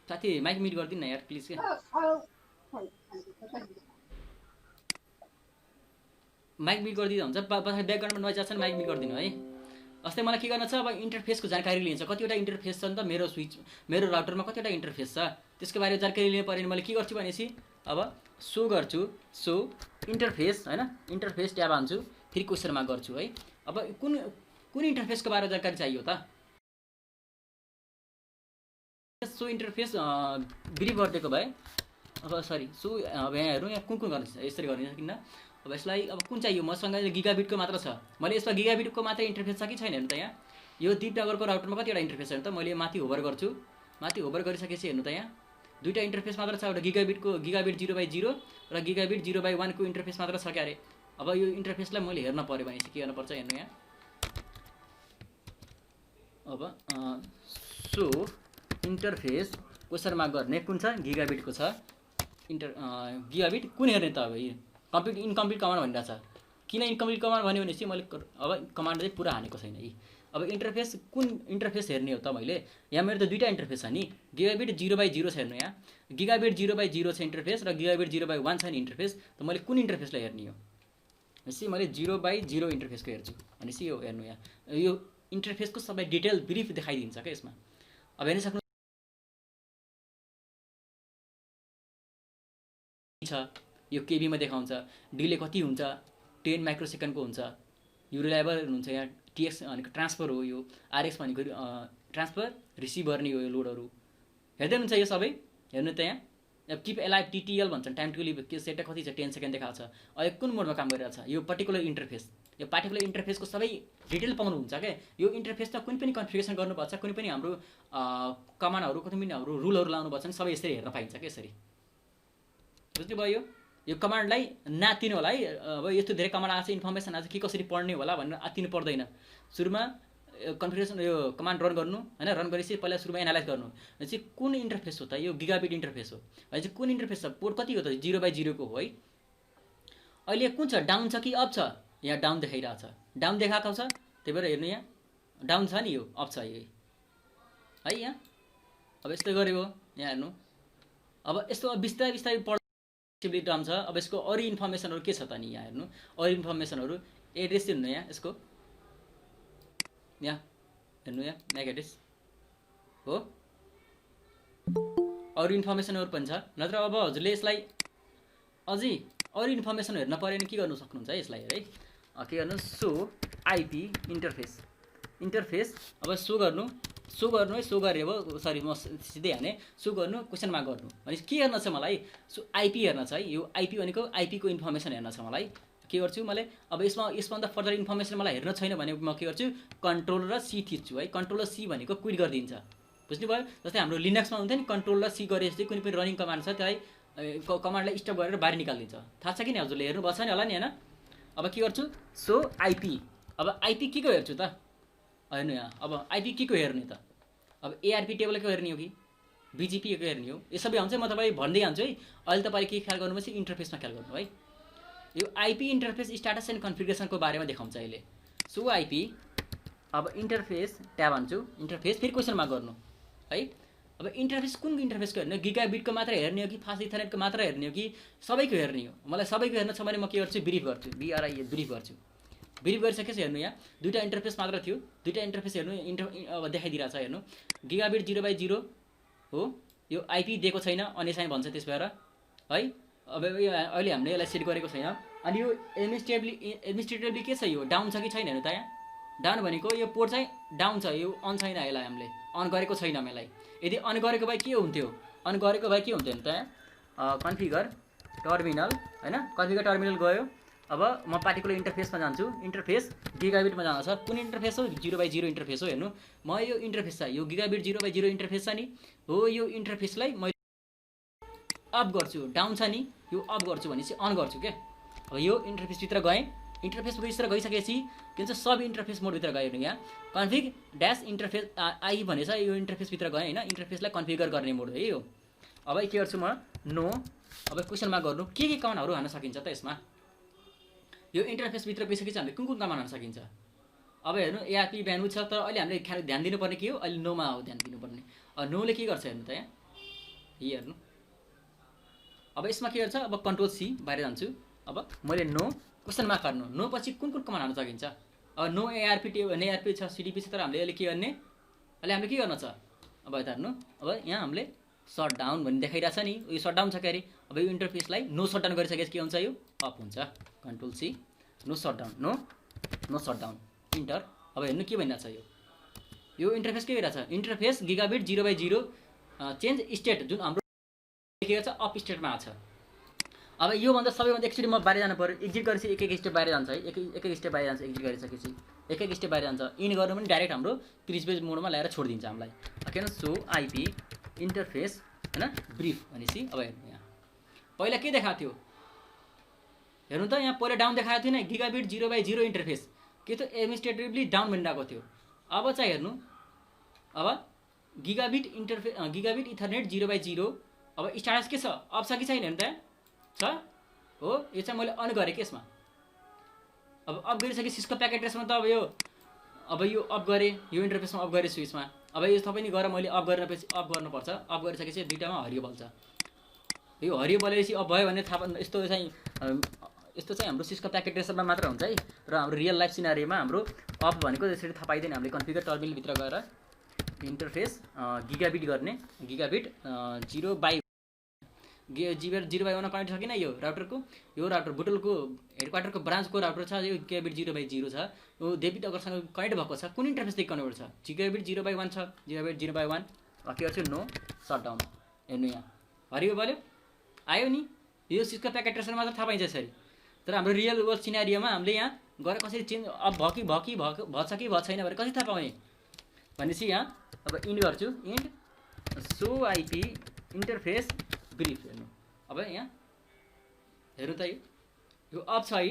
साथी माइक म्युट गरिदिनु न यार प्लिज के। माइक म्युट गरिदिँदा हुन्छ, ब्याकग्राउन्डमा नोइज आएको छ नि, माइक म्युट गरिदिनु है। जस्तै मलाई के गर्न छ, अब इन्टरफेसको जानकारी लिन्छ, कतिवटा इन्टरफेस छ नि त मेरो राउटरमा कतिवटा इन्टरफेस छ, त्यसको बारेमा जानकारी लिनु पऱ्यो भने मैले के गर्छु भनेपछि अब सो गर्छु, सो इन्टरफेस होइन, इन्टरफेस ट्याब हान्छु, फेरि क्वेसन मार्क गर्छु है। अब कुन इन्टरफेसको बारेमा जानकारी चाहियो त, सो इन्टरफेस ब्रिफ गरिदिएको भए, अब सरी सो अब यहाँ हेर्नु, यहाँ कुन गर्नु यसरी गर्नु किन। अब यसलाई अब कुन चाहियो, मसँग गिगाबिटको मात्र छ, मैले यसमा गिगाबिटको मात्रै इन्टरफेस छ कि छैन हेर्नु त। यहाँ यो दिपनगरको राउटरमा कतिवटा इन्टरफेस छ हेर्नु त, मैले माथि होभर गर्छु, माथि होभर गरिसकेपछि हेर्नु त यहाँ दुईवटा इन्टरफेस मात्र छ, एउटा गिगाबिट 0/0 र गिगाबिट 0/1 को इन्टरफेस मात्र छ क्या अरे। अब यो इन्टरफेसलाई मैले हेर्न पऱ्यो भने चाहिँ के गर्नुपर्छ हेर्नु यहाँ, अब सो इन्टरफेस क्वेसन मार्क गर्ने कुन छ, गिगाबिटको छ, गिगाबिट कुन हेर्ने त। अब यो इन्कम्प्लिट कमान्ड भनिरहेको छ, किन इन्कम्प्लिट कमान्ड भन्यो भनेपछि मैले अब कमान्ड चाहिँ पुरा हानेको छैन है। अब इन्टरफेस कुन इन्टरफेस हेर्ने हो त मैले, यहाँ मेरो त दुईवटा इन्टरफेस छ नि, गिगाबिट 0/0 छ हेर्नु, यहाँ गिगाबिट 0/0 छ इन्टरफेस र गिगाबिट 0/1 छ नि इन्टरफेस, त मैले कुन इन्टरफेसलाई हेर्ने हो भनेपछि मैले 0/0 इन्टरफेसको हेर्छु भनेपछि यो हेर्नु, यहाँ यो इन्टरफेसको सबै डिटेल ब्रिफ देखाइदिन्छ क्या यसमा। अब हेर्न सक्नु छ, यो केबीमा देखाउँछ, डिले कति हुन्छ, 10 माइक्रोसेकेन्डको हुन्छ, यो रिलायबल हुन्छ। यहाँ टिएक्स भनेको ट्रान्सफर हो, यो आरएक्स भनेको ट्रान्सफर रिसिभ गर्ने हो, यो लोडहरू हेर्दै हुन्छ यो सबै हेर्नु त। यहाँ अब किप एलाइभ टिटिएल भन्छन्, टाइम टु लिभ के सेट कति छ, 10 सेकेन्ड देखाएको छ। अहिले कुन मोडमा काम गरिरहेको छ, यो पर्टिकुलर इन्टरफेसको सबै डिटेल पाउनुहुन्छ क्या। यो इन्टरफेसमा कुनै पनि कन्फिगरेसन गर्नुपर्छ, कुनै पनि हाम्रो कमान्डहरू, कुनै पनि हाम्रो रुलहरू लाउनुपर्छ नि, सबै यसरी हेर्न पाइन्छ क्या यसरी। बुझ्नु भयो, यो कमान्डलाई नातिनु होला है। अब यस्तो धेरै कमान्ड आएको छ, इन्फर्मेसन आएको छ, के कसरी पढ्ने होला भनेर आत्तिनु पर्दैन। सुरुमा कन्फिगरेसन यो कमान्ड रन गर्नु हैन, रन गरेपछि पहिला सुरुमा एनालाइज गर्नु चाहिँ कुन इन्टरफेस हो त, यो गिगाबिट इन्टरफेस हो है चाहिँ कुन इन्टरफेस छ, पोर्ट कति हो त 0/0 को हो है। अहिले कुन छ, डाउन छ कि अप छ, यहाँ डाउन देखाइरहेको छ, डाउन देखाएको छ, त्यही भएर हेर्नु यहाँ डाउन छ नि, यो अप छ यो है यहाँ। अब यस्तो गऱ्यो यहाँ हेर्नु, अब यस्तो बिस्तारै बिस्तारै पढ्नु डाउन छ। अब यसको अरू इन्फर्मेसनहरू के छ त नि, यहाँ हेर्नु अरू इन्फर्मेसनहरू एड्रेस हेर्नु यहाँ, यसको यहाँ हेर्नु यहाँ म्याक एड्रेस हो, अरू इन्फर्मेसनहरू पनि छ। नत्र अब हजुरले यसलाई अझै अरू इन्फर्मेसन हेर्न पऱ्यो भने के गर्नु सक्नुहुन्छ है, यसलाई है के गर्नु, सो आइपी इन्टरफेस अब सो गर्नु है, सो गरे अब सरी म सिधै हाने, सो गर्नु क्वेसन मार्क गर्नु भने के हेर्न छ मलाई, सो आइपी हेर्न छ है, यो आइपी भनेको आइपीको इन्फर्मेसन हेर्न छ मलाई। के गर्छु मैले अब यसभन्दा फर्दर इन्फर्मेसन मलाई हेर्न छैन भने म के गर्छु, कन्ट्रोल र सी थिच्छु है, कन्ट्रोल र सी भनेको क्विट गरिदिन्छ, बुझ्नुभयो। जस्तै हाम्रो लिनक्समा हुन्थ्यो नि, कन्ट्रोल र सी गरेपछि कुनै पनि रनिङ कमान्ड छ त्यसलाई कमान्डलाई स्टप गरेर बाहिर निकालिदिन्छ, थाहा छ कि नि हजुरले, हेर्नु भएको छ नि होला नि होइन। अब के गर्छु, सो आइपी, अब आइपी के को हेर्छु त, हेर्नु यहाँ अब आइपी के को हेर्ने त, अब एआरपी टेबलको हेर्ने हो कि बिजिपी को हेर्ने हो, यो सबै हुन्छ म तपाईँ भन्दै जान्छु है। अहिले तपाईँले के ख्याल गर्नुपर्छ, इन्टरफेसमा ख्याल गर्नु है। यो आइपी इन्टरफेस स्ट्याटस एन्ड कन्फिगरेसनको बारेमा देखाउँछ अहिले। सो आइपी अब इन्टरफेस ट्याब हान्छु, इन्टरफेस फेरि क्वेसन मार्क गर्नु है। अब इन्टरफेस कुन गिगाबिटको हेर्ने हो, गिगाबिटको मात्र हेर्ने हो कि फास्ट इथरनेटको मात्र हेर्ने हो कि सबैको हेर्ने हो। मलाई सबैको हेर्न छ भने म के गर्छु, ब्रिफ गर्छु, BRIF ब्रिफ गर्छु। ब्रिफ गरिसकेपछि हेर्नु यहाँ दुईवटा इन्टरफेस मात्र थियो, दुईवटा इन्टरफेस हेर्नु अब देखाइदिरहेको छ हेर्नु, गिगाबिट 0/0 हो, यो आइपी दिएको छैन अनएसाइन भन्छ त्यस भएर है। अब अहिले हामीले यसलाई सेट गरेको छैन। अनि यो एडमिनिस्ट्रेटिभली के छ, यो डाउन छ कि छैन हेर्नु त, यहाँ डाउन भनेको यो पोर्ट चाहिँ डाउन छ, यो अन छैन, यसलाई हामीले अन गरेको छैन यसलाई। यदि अन गरेको भए के हुन्थ्यो, अन गरेको भए के हुन्थ्यो भने त कन्फिगर टर्मिनल होइन, कन्फिगर टर्मिनल गयो। अब म पार्टिकुलर इन्टरफेसमा जान्छु, इन्टरफेस गिगाबिटमा जानु छ, कुन इन्टरफेस हो, 0/0 इन्टरफेस हो हेर्नु। म यो इन्टरफेस छ, यो गिगाबिट 0/0 इन्टरफेस छ नि हो, यो इन्टरफेसलाई मैले अप गर्छु, डाउन छ नि यो अप गर्छु भनेपछि अन गर्छु क्या। अब यो इन्टरफेसभित्र गएँ, इन्टरफेसभित्र गइसकेपछि के भन्छ, सब इन्टरफेस मोडभित्र गयो हेर्नु यहाँ, कन्फिग ड्यास इन्टरफेस आई भनेछ, यो इन्टरफेसभित्र गएँ होइन, इन्टरफेसलाई कन्फिगर गर्ने मोड है यो। अब के गर्छु म, नो, अब क्वेसन मार्क गर्नु के कमान्डहरू हान्न सकिन्छ त यसमा, यो इन्टरफेसभित्र गइसकेपछि हामीले कुन कमान्ड हान्न सकिन्छ। अब हेर्नु एआरपी भ्यालु छ, तर अहिले हामीले ध्यान दिनुपर्ने के हो, अहिले नोमा हो ध्यान दिनुपर्ने। नोले के गर्छ हेर्नु त यहाँ, हेर्नु अब यसमा के गर्छ, अब कन्ट्रोल सी बाहिर जान्छु, अब मैले नो क्वेसन मार्क गर्नु, नो पछि कुन कमान्ड हान्न सकिन्छ। अब नो एआरपी एआरपी छ, सिडिपी छ, तर हामीले अहिले के गर्ने, अहिले हामीले के गर्न छ, अब यता हेर्नु, अब यहाँ हामीले सट डाउन भन्ने देखाइरहेको छ नि, यो सट डाउन छ क्यारे। अब यो इन्टरफेसलाई नो सट डाउन गरिसकेपछि के हुन्छ, यो अप हुन्छ, control C, no shut down, no shut down, enter. अब हेर्नु के भइरहेको छ, यो इन्टरफेस के भइरहेको छ, इन्टरफेस गिगाबिट 0/0 चेन्ज स्टेट, जुन हाम्रो के छ अप स्टेटमा छ। अब योभन्दा सबैभन्दा एकचोटि म बाहिर जानु पऱ्यो, एक्जिट गरेपछि एक स्टेप बाहिर जान्छ है, एक स्टेप बाहिर जान्छ, एक्जिट गरिसकेपछि एक स्टेप बाहिर जान्छ। इन गर्नु पनि डाइरेक्ट हाम्रो प्रिपेज मोडमा ल्याएर छोडिदिन्छ हामीलाई। किन सो आइपी इन्टरफेस होइन ब्रिफ भनेपछि अब हेर्नु यहाँ पहिला के देखाएको थियो, हेर्नु त यहाँ पहिला डाउन देखाएको थिएन, गिगाबिट 0/0 इन्टरफेस के त एडमिनिस्ट्रेटिभली डाउन भनिरहेको थियो। अब चाहिँ हेर्नु, अब गिगाबिट इथरनेट 0/0, अब स्ट्याटस के छ, अप छ कि छैन हेर्नु त, छ हो, यो चाहिँ मैले अन गरेँ कि यसमा। अब अप गरिसके सिस्को प्याकेट एड्रेसमा त अब यो अप गरेँ, यो इन्टरफेसमा अप गरेँ स्विचमा। अब यो तपाईँ नि गएर मैले अप गरेपछि अप गर्नुपर्छ, अप गरिसकेपछि दुईवटामा हरियो बल्छ, यो हरियो बलेपछि अप भयो भने थाहा यस्तो चाहिँ हाम्रो सिस्को प्याकेट एड्रेसमा मात्र हुन्छ है। र हाम्रो रियल लाइफ सिनारीमा हाम्रो अप भनेको त्यसरी थाहा पाइँदैन, हामीले कन्फिगर टर्मिनलभित्र गएर इन्टरफेस गिगाबिट गर्ने, गिगाबिट 0/1 कनेक्ट छ किन यो राउटरको, यो राउटर बुटलको हेडक्वार्टरको ब्रान्चको राउटर छ, यो गिगाबिट 0/0 छ, यो डेबिट अगरसँग कनेक्ट भएको छ, कुन इन्टरफेसदेखि कनेक्ट छ, गिगाबिट 0/1 छ, गिगाबिट 0/1 के गर्छु, नो सटडाउन। हेर्नु यहाँ हरियो बल्यो आयो नि, यो सिस्को प्याकेट एड्रेसमा मात्र थाहा पाइन्छ यसरी। तर हाम्रो रियल वर्ल्ड सिनारियोमा हामीले यहाँ गएर कसरी चेन्ज अब भछ कि भएको छैन भनेर कसरी थाहा पाउने भनेपछि यहाँ अब इन्ड गर्छु, end show IP interface brief. हेर्नु अब यहाँ हेर्नु त यो अप छ है,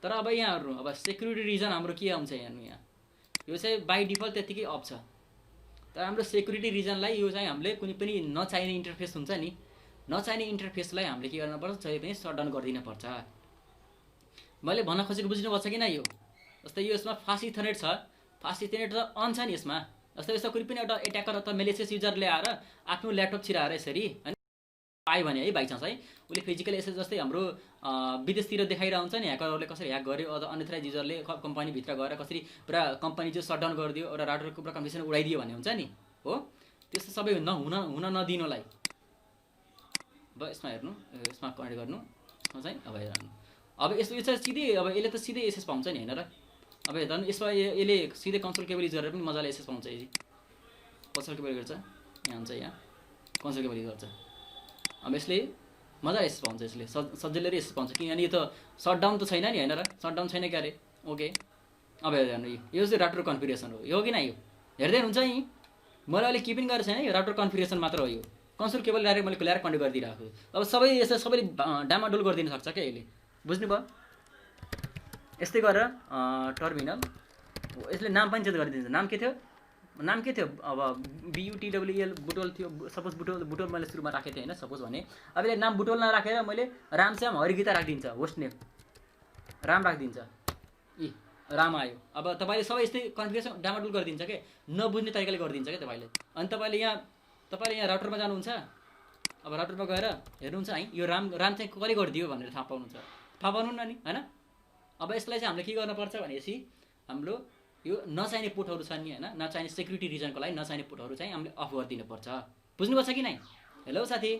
तर अब यहाँ हेर्नु अब सेक्युरिटी रिजन हाम्रो के आउँछ हेर्नु यहाँ, यो चाहिँ बाई डिफल्ट त्यतिकै अफ छ। तर हाम्रो सेक्युरिटी रिजनलाई यो चाहिँ हामीले कुनै पनि नचाहिने इन्टरफेस हुन्छ नि, नचाहिने इन्टरफेसलाई हामीले के गर्नुपर्छ, जहिले पनि सटडाउन गरिदिन पर्छ। मैले भन्न खोजेको बुझ्नुभएको छ कि नै? यो जस्तै यो यसमा फास्ट इथरनेट छ, फास्ट इथरनेट त अन छ नि यसमा। जस्तै यस्तो कुनै पनि एउटा एट्याकर अथवा मेलिसियस युजरले आएर आफ्नो ल्यापटप छिराएर यसरी हैन पायो भने है, बाइ चान्स है, उसले फिजिकल एसेस जस्तै हाम्रो विदेशतिर देखाइरहेको हुन्छ नि, ह्याकरहरूले कसरी ह्याक गर्यो, अथवा अनअथराइज युजरले कम्पनीभित्र गएर कसरी पुरा कम्पनी चाहिँ सटडाउन गरिदियो, एउटा राउटरको पुरा कन्फिगरेसन उडाइदियो भन्ने हुन्छ नि, हो त्यस्तो सबै हुन नदिनुलाई। अब यसमा हेर्नु, यसमा कनेक्ट गर्नु चाहिँ अब हेर्नु, अब यस्तो यो चाहिँ सिधै अब यसले त सिधै एसेस पाउँछ नि हैन र। अब हेर्नु यसमा यसले सिधै कन्सोल केबल युज गरेर पनि मजाले एसेस पाउँछ। यदि कन्सोल केबल गर्छ यहाँ हुन्छ, यहाँ कन्सोल केबल युज गर्छ, अब यसले मजाले एसेस पाउँछ, यसले सजिलै एसेस पाउँछ, किनभने यो त सटडाउन त छैन नि हैन र, सटडाउन छैन क्या अरे। ओके अब हेर्नु यो चाहिँ राउटर कन्फिगरेसन हो, यो कि न? यो हेर्दै हुन्छ यहीँ मैले अहिले के पनि गरेको छैन, यो राउटर कन्फिगरेसन मात्र हो। यो कन्सोल केबल डाइरेक्ट मैले ल्याएर कनेक्ट गरिदिइरहेको। अब सबै यसो सबैले डामाडोल गरिदिन सक्छ क्या यसले, बुझ्नुभयो? यस्तै गरेर टर्मिनल यसले नाम पनि चेन्ज गरिदिन्छ। नाम के थियो? नाम के थियो? अब BUTWL बुटोल थियो, सपोज बुटोल मैले सुरुमा राखेको थिएँ होइन, सपोज भने अब यसले नाम बुटोल नराखेर मैले रामश्याम हरिगीता राखिदिन्छ, होस्ट नेम राम राखिदिन्छ, राम आयो। अब तपाईँले सबै यस्तै कन्फिगरेसन डामाडोल गरिदिन्छ के, नबुझ्ने तरिकाले गरिदिन्छ क्या तपाईँले। अनि तपाईँले यहाँ राउटरमा जानुहुन्छ, अब राउटरमा गएर हेर्नुहुन्छ है, यो राम चाहिँ कसले गरिदियो भनेर थाहा पाउनुहुन्छ, थाहा पाउनु न नि होइन। अब यसलाई चाहिँ हामीले के गर्नुपर्छ भनेपछि हाम्रो यो नचाहिने पोर्टहरू छन् नि हैन, नचाहिने सेक्युरिटी रिजनको लागि नचाहिने पोर्टहरू चाहिँ हामीले अफ गरिदिनु पर्छ। बुझ्नुभएको छ कि नै? हेलो साथी,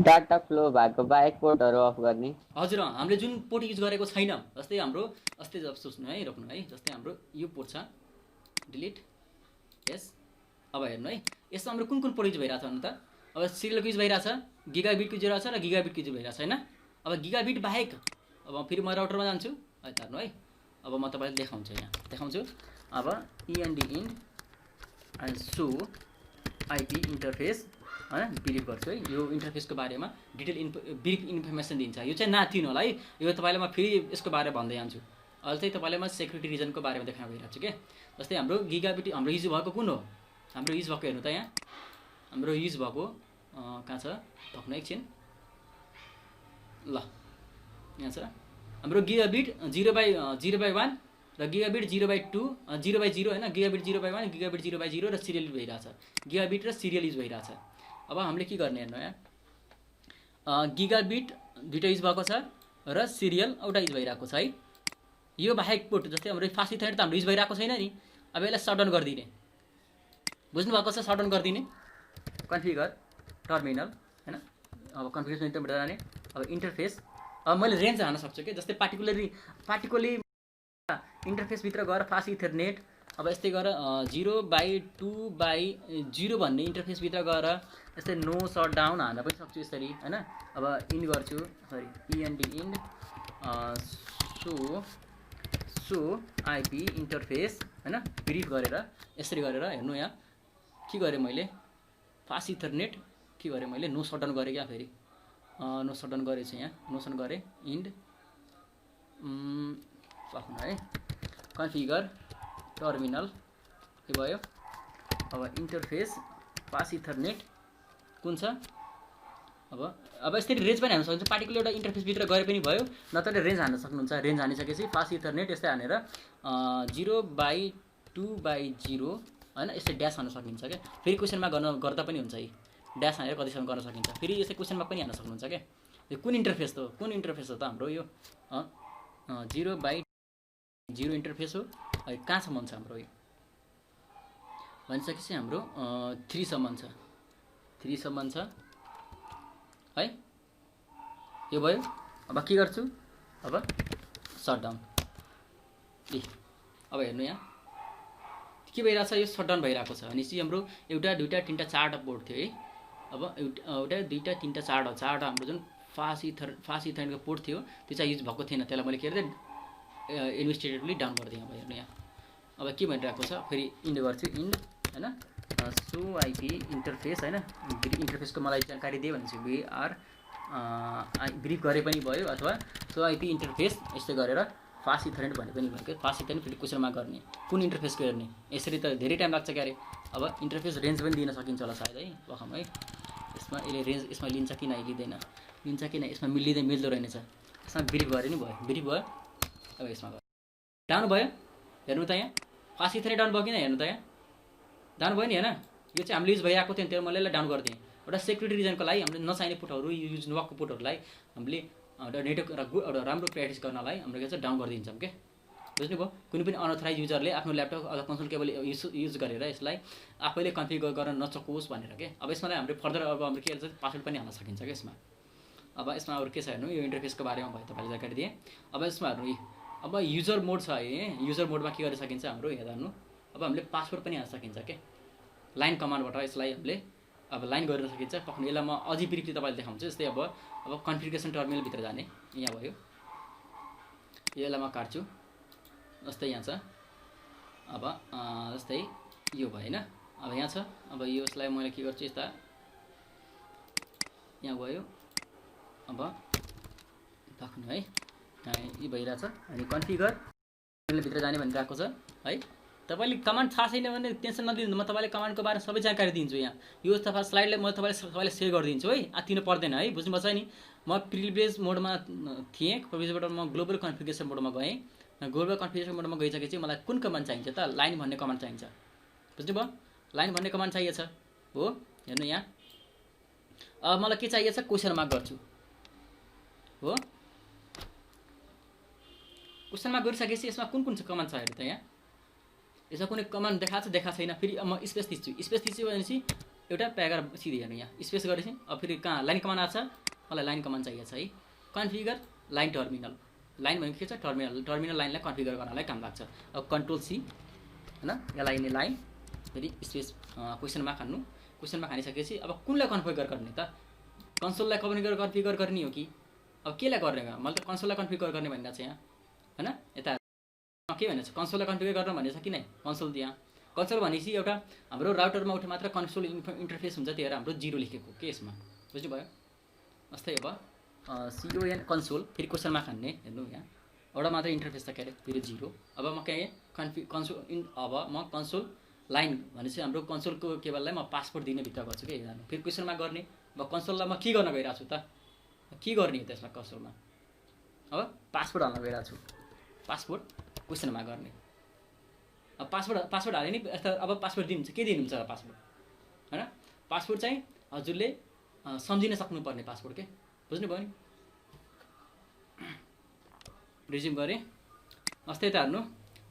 डाटा फ्लो भएको बाहेक पोर्टहरू अफ गर्ने। हजुर हामीले जुन पोर्ट युज गरेको छैन, जस्तै हाम्रो अस्ति जब सोच्नु है, रोक्नु है, जस्तै हाम्रो यो पोर्ट छ, डिलिट यस। अब हेर्नु है यसमा हाम्रो कुन कुन पोर्ट युज भइरहेछ भन्नु त? अब सिरियलको युज भइरहेछ, गिगाबिटको युज भइरहेछ र गिगाबिटको युज भइरहेछ हैन। अब गिगाबिट बाहेक अब फेरि म राउटरमा जान्छु है, हेर्नु है, अब म तपाईँलाई देखाउँछु, यहाँ देखाउँछु। अब END end end show IP interface हैन ब्रिफ गर्छु है, यो इन्टरफेसको बारेमा डिटेल ब्रिफ इन्फर्मेसन दिन्छ। यो चाहिँ नातिनु होला है, यो तपाईँलाई म फेरि यसको बारेमा भन्दै जान्छु। अहिले चाहिँ तपाईँलाई म सेक्युरिटी रिजनको बारेमा देखाउन गइरहेको छु के। जस्तै हाम्रो गिगाबिट हाम्रो युज भएको कुन हो? हाम्रो युज भएको हेर्नु त, यहाँ हाम्रो युज भएको कहाँ छ भक्नु एकछिन, ल यहाँ छ हाम्रो गिगाबिट 0/1 र गिगाबिट 0/2 0/0 हैन, गिगाबिट 0/1 गिगाबिट 0/0 र सिरियल युज भइरहेछ, गिगाबिट र सिरियल युज भइरहेछ। अब हामीले के गर्ने हेर्नु यहाँ, गिगाबिट दुईटा युज भएको छ र सिरियल एउटा युज भइरहेको छ है। यो बाहेक पोर्ट जस्तै हाम्रो फास्ट इथरनेट त हाम्रो युज भइरहेको छैन नि, अब यसलाई सटडाउन गरिदिने, बुझ्नु भएको छ? सटडाउन गरिदिने, कन्फिगर टर्मिनल हैन, अब कन्फिगरेसन इन्टरभित्र जाने, अब इन्टरफेस, अब मैले रेन्ज हाल्न सक्छु के, जस्तै पार्टिकुलरली इन्टरफेसभित्र गएर फास्ट इथरनेट, अब यस्तै गरेर 0/2/0 भन्ने इन्टरफेसभित्र गएर यस्तै नो सटडाउन हाल्न पनि सक्छु यसरी हैन। अब इन गर्छु, sorry END end show IP interface हैन ब्रिफ गरेर यसरी गरेर हेर्नु, यहाँ के गरेँ मैले, फास्ट इथरनेट के गरेँ मैले, नो सटडाउन गरेँ क्या, फेरि नो सटडाउन गरेको छु, यहाँ नो सटडाउन गरेँ, इन्ड सक्नु है, कन्फिगर टर्मिनल के भयो। अब इन्टरफेस फास्ट इथरनेट कुन छ, अब यसरी रेन्ज पनि हाल्न सक्नुहुन्छ, पार्टिकुलर एउटा इन्टरफेसभित्र गरे पनि भयो, नत्र रेन्ज हाल्न सक्नुहुन्छ। रेन्ज हानिसकेपछि फास्ट इथरनेट यस्तै हानेर 0/2/0 हैन, यस्तै ड्यास हाल्न सकिन्छ क्या। फेरि क्वेसनमा गर्दा पनि हुन्छ, है ड्यास हानेर कतिसम्म गर्न सकिन्छ, फेरि यस्तै क्वेसनमा पनि हाल्न सक्नुहुन्छ क्या। यो कुन इन्टरफेस हो त हाम्रो, यो 0/0 इन्टरफेस हो, कहाँ सम्म छ हाम्रो, यो भनिसकेपछि हाम्रो 3 सम्म छ, 3 सम्म छ है। यो भयो। अब के गर्छु, अब सटडाउन, अब हेर्नु यहाँ के भइरहेछ, यो सटडाउन भइरहेको छ। भनेपछि हाम्रो एउटा दुईटा तिनवटा चारवटा पोर्ट थियो है। अब एउटा दुईटा तिनवटा चारवटा हाम्रो जुन फास्ट इथरनेटको पोर्ट थियो त्यो चाहिँ युज भएको थिएन, त्यसलाई मैले के गरेँ इन्भेस्टिगेटिभली डाउन गरिदिएँ। अब हेर्नु यहाँ अब के भनिरहेको छ, फेरि इन्ड गर्छु, इन्ड हैन सो IP इन्टरफेस हैन, इन्टरफेसको मलाई जानकारी दिए भने चाहिँ BR ब्रिफ गरे पनि भयो, अथवा सो IP इन्टरफेस यस्तै गरेर फास्ट इथरनेट भने पनि भयो के फास्ट इथरनेट फेरि क्वेसन मार्क गर्ने कुन इन्टरफेस गर्ने यसरी त धेरै टाइम लाग्छ क्यारे अब इन्टरफेस रेन्ज पनि दिन सकिन्छ होला सायद है पखम है यसमा यसले रेन्ज यसमा लिन्छ कि नै लिँदैन लिन्छ कि नै यसमा मिल्दो रहेनछ यसमा ब्रिफ गरे नि भयो ब्रिफ भयो अब यसमा डाउन भयो हेर्नु त यहाँ फास्ट इथरनेट डाउन भयो किन हेर्नु त यहाँ डाउन भयो नि हैन यो चाहिँ हामीले युज भइरहेको थियो त्यही मैले यसलाई डाउन गरिदिएँ एउटा सेक्युरिटी रिजनको लागि हामीले नचाहिने पुटहरू युज नभएको पुटहरूलाई हामीले एउटा नेटवर्क एउटा राम्रो प्र्याक्टिस गर्नलाई हाम्रो के चाहिँ डाउन गरिदिन्छौँ के बुझ्नुभयो कुनै पनि अनअथराइज युजरले आफ्नो ल्यापटप अथवा कन्सोल केबल युज गरेर यसलाई आफैले कन्फिगर गर्न नसकोस् भनेर के अब यसमा हामीले फर्दर अब हाम्रो के भन्छ पासवर्ड पनि हाल्न सकिन्छ क्या यसमा अब यसमा अरू के छ हेर्नु यो इन्टरफेसको बारेमा भयो तपाईँले जानकारी दिएँ अब यसमा हेर्नु अब युजर मोड छ है युजर मोडमा के गर्न सकिन्छ हाम्रो हेर्नु अब हामीले पासवर्ड पनि हाल्न सकिन्छ के लाइन कमान्डबाट यसलाई हामीले अब लाइन गर्न सकिन्छ पक्नु यसलाई म अझै ब्रिफली तपाईँले देखाउँछु जस्तै अब कन्फिगरेसन टर्मिनलभित्र जाने यहाँ भयो यसलाई म काट्छु जस्तै यहाँ छ अब जस्तै यो भयो होइन अब यहाँ छ अब यसलाई मैले के गर्छु यस्ता यहाँ गयो अब राख्नु है यी भइरहेछ अनि कन्फिगरभित्र जाने भनिरहेको छ है तपाईँले कमान्ड थाहा छैन भने टेन्सन नदिनु म तपाईँले कमान्डको बारेमा सबै जानकारी दिन्छु यहाँ यो तपाईँ स्लाइडलाई म तपाईँलाई सेयर गरिदिन्छु है आत्तिनु पर्दैन है बुझ्नुभएको छ नि म प्रिभिलेज मोडमा थिएँ प्रिभिलेजबाट म ग्लोबल कन्फिगरेसन मोडमा गएँ ग्लोबल कन्फिगरेसन मोडमा गइसकेपछि मलाई कुन कमान्ड चाहिन्छ त लाइन भन्ने कमान्ड चाहिन्छ बुझ्नुभयो लाइन भन्ने कमान्ड चाहिएछ हो हेर्नु यहाँ अब मलाई के चाहिएछ क्वेसन मार्क गर्छु हो क्वेसन मार्क गरिसकेपछि यसमा कुन कुन कमान्ड छ हेर्नु त यहाँ यसमा कुनै कमान्ड देखाएको छैन फेरि म स्पेस थिच्छु भनेपछि एउटा प्याराग्राफ सिधै हेर्नु यहाँ स्पेस गरेपछि अब फेरि कहाँ लाइन कमान्ड आएको छ मलाई लाइन कमान्ड चाहिएको छ है कन्फिगर लाइन टर्मिनल लाइन भनेको के छ टर्मिनल लाइनलाई कन्फिगर गर्नलाई काम लाग्छ अब कन्ट्रोल सी हैन यसलाई नि लाइन फेरि स्पेस क्वेसन मार्क हान्नु क्वेसन मार्क हानिसकेपछि अब कुनलाई कन्फिगर गर्ने त कन्सोललाई कन्फिगर गर्ने हो कि अब केलाई गर्ने मैले त कन्सोललाई कन्फिगर गर्ने भनिरहेको छ यहाँ हैन यता के भनेको छ कन्सोललाई कन्फिगर गर्न भनेको छ कि नै कन्सोल यहाँ कन्सोल भनेपछि एउटा हाम्रो राउटरमा उठे मात्र कन्सोल इन्टरफेस हुन्छ त्यही भएर हाम्रो 0 लेखेको के यसमा बुझ्नुभयो जस्तै अब CON कन्सोल फेरि क्वेसन मार्क हान्ने हेर्नु यहाँ एउटा मात्र इन्टरफेस छ के अरे फेरि 0 अब म के कन्सोल अब म कन्सोल लाइन भनेपछि हाम्रो कन्सोलको केबललाई म पासवर्ड दिने भित्र गर्छु के हेर्नु फेरि क्वेसन मार्क गर्ने अब कन्सोललाई म के गर्न गइरहेको छु त के गर्ने हो त्यसमा कन्सोलमा अब पासवर्ड हाल्न गइरहेको छु पासवर्ड क्वेसन मार्क गर्ने अब पासवर्ड हाले नि अब पासवर्ड दिनुहुन्छ के दिनुहुन्छ पासवर्ड हैन पासवर्ड चाहिँ हजुरले सम्झिन सक्नुपर्ने पासवर्ड के बुझ्नुभयो नि रिज्युम गरेँ अस्ति त हेर्नु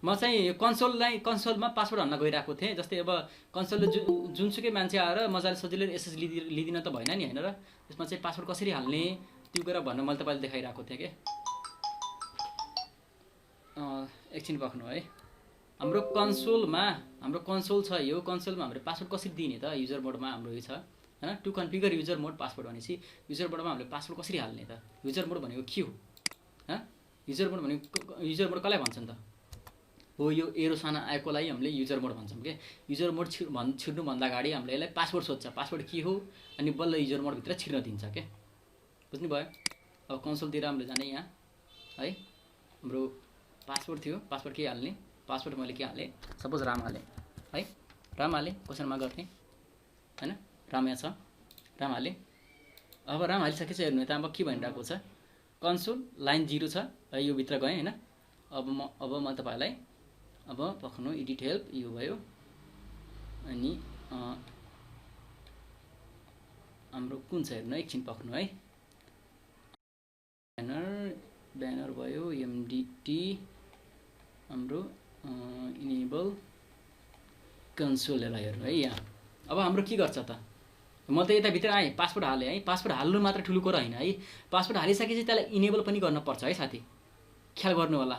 म चाहिँ यो कन्सोलमा पासवर्ड हाल्न गइरहेको थिएँ जस्तै अब कन्सोलले जुनसुकै मान्छे आएर मजाले सजिलै एसएस लिदिन त भएन नि हैन र त्यसमा चाहिँ पासवर्ड कसरी हाल्ने त्यो कुरा भन्न मैले तपाईँले देखाइरहेको थिएँ के एकछिन पर्खनु है हाम्रो कन्सोल छ यो कन्सोलमा हाम्रो पासवर्ड कसरी दिने त युजर मोडमा हाम्रो यो छ हैन to configure user mode password भनेपछि युजर मोडमा हामीले पासवर्ड कसरी हाल्ने त युजर मोड भनेको के हो युजर मोड कसलाई भन्छन् त हो यो एरो साना आएकोलाई हामीले युजर मोड भन्छौँ के युजर मोड छिर्नु भन्दा अगाडि हामीले यसलाई पासवर्ड सोध्छ पासवर्ड के हो अनि बल्ल युजर मोडभित्र छिर्न दिन्छ के बुझ्नुभयो अब कन्सोलतिर हामीले जाने यहाँ है हाम्रो पासवर्ड थियो पासवर्ड के हाल्ने पासवर्ड मैले के हालेँ सपोज राम हालेँ है राम हालेँ क्वेसनमा गर्ने हैन राम यहाँ छ राम हालेँ अब राम हालिसकेपछि हेर्नु त अब के भनिरहेको छ कन्सोल लाइन 0 छ है यो भित्र गएँ हैन अब म तपाईलाई अब पक्नु एडिट हेल्प यो भयो अनि हाम्रो कुन छ हेर्नु एकछिन पक्नु है ब्यानर भयो एमडीटी हाम्रो इनेबल कन्सोललाई हेर्नु है यहाँ अब हाम्रो के गर्छ त म त यता भित्र आएँ पासवर्ड हालेँ है पासवर्ड हाल्नु मात्र ठुलो कुरा हैन है पासवर्ड हालिसकेपछि त्यसलाई इनेबल पनि गर्न पर्छ है साथी ख्याल गर्नु होला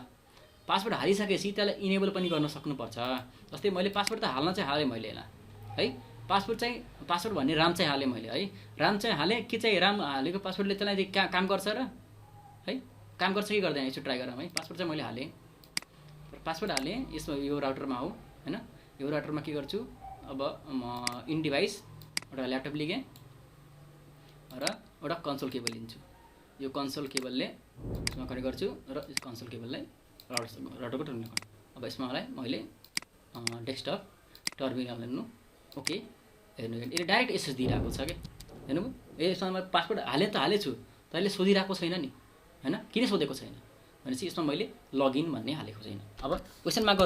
पासवर्ड हालिसकेपछि त्यसलाई इनेबल पनि गर्न सक्नुपर्छ जस्तै मैले पासवर्ड त हाल्न चाहिँ हालेँ मैले यसलाई है पासवर्ड भन्ने राम चाहिँ हालेँ मैले है राम चाहिँ हालेँ के चाहिँ राम हालेको पासवर्डले त्यसलाई काम गर्छ र है काम गर्छ कि गर्दैन यसो ट्राई गरौँ है पासवर्ड चाहिँ मैले हालेँ पासवर्ड हालेँ यसमा यो राउटरमा हो हैन यो राउटरमा के गर्छु अब म इन डिभाइस एउटा ल्यापटप लिएँ र एउटा कन्सोल केबल लिन्छु यो कन्सोल केबलले यसमा कनेक्ट गर्छु र कन्सोल केबललाई राउटरको टर्मिनल। अब यसमा मैले डेस्कटप टर्मिनल हेर्नु ओके हेर्नु यसले डाइरेक्ट एसेस दिइरहेको छ कि हेर्नुभयो यसमा पासवर्ड हालेछु तर यसले सोधिरहेको छैन नि होइन किन सोधेको छैन भनेपछि यसमा मैले लगइन भन्ने हालेको छैन। अब क्वेसन मार्क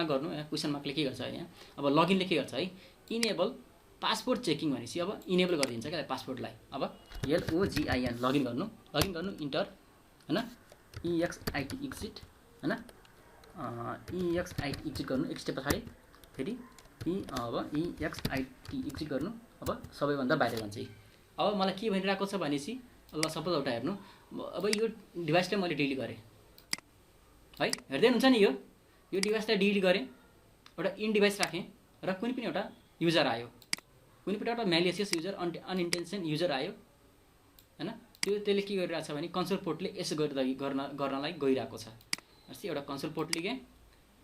गर्नु यहाँ क्वेसन मार्कले के गर्छ यहाँ अब लगइनले के गर्छ है इनेबल पासपोर्ट चेकिङ भनेपछि अब इनेबल गरिदिन्छ क्या पासपोर्टलाई। अब LOGIN लगइन गर्नु इन्टर होइन EXIT एक्जिट होइन EXIT एक्जिट गर्नु एक स्टेप पछाडि फेरि अब EXIT एक्जिट गर्नु। अब सबैभन्दा बाहिर जान्छ। अब मलाई के भनिरहेको छ भनेपछि ल सपोज एउटा हेर्नु अब यो डिभाइसलाई मैले डिलिट गरेँ है हेर्दै हुन्छ नि यो डिभाइसलाई डिलिट गरेँ एउटा इन डिभाइस राखेँ र कुनै पनि एउटा युजर आयो कुनै पनि एउटा म्यालिसियस युजर अनइन्टेन्सन युजर आयो होइन त्यसले के गरिरहेको छ भने कन्सोल पोर्टले यसो गर्नलाई गइरहेको छ। अस्ति एउटा कन्सोल पोर्ट लिगेँ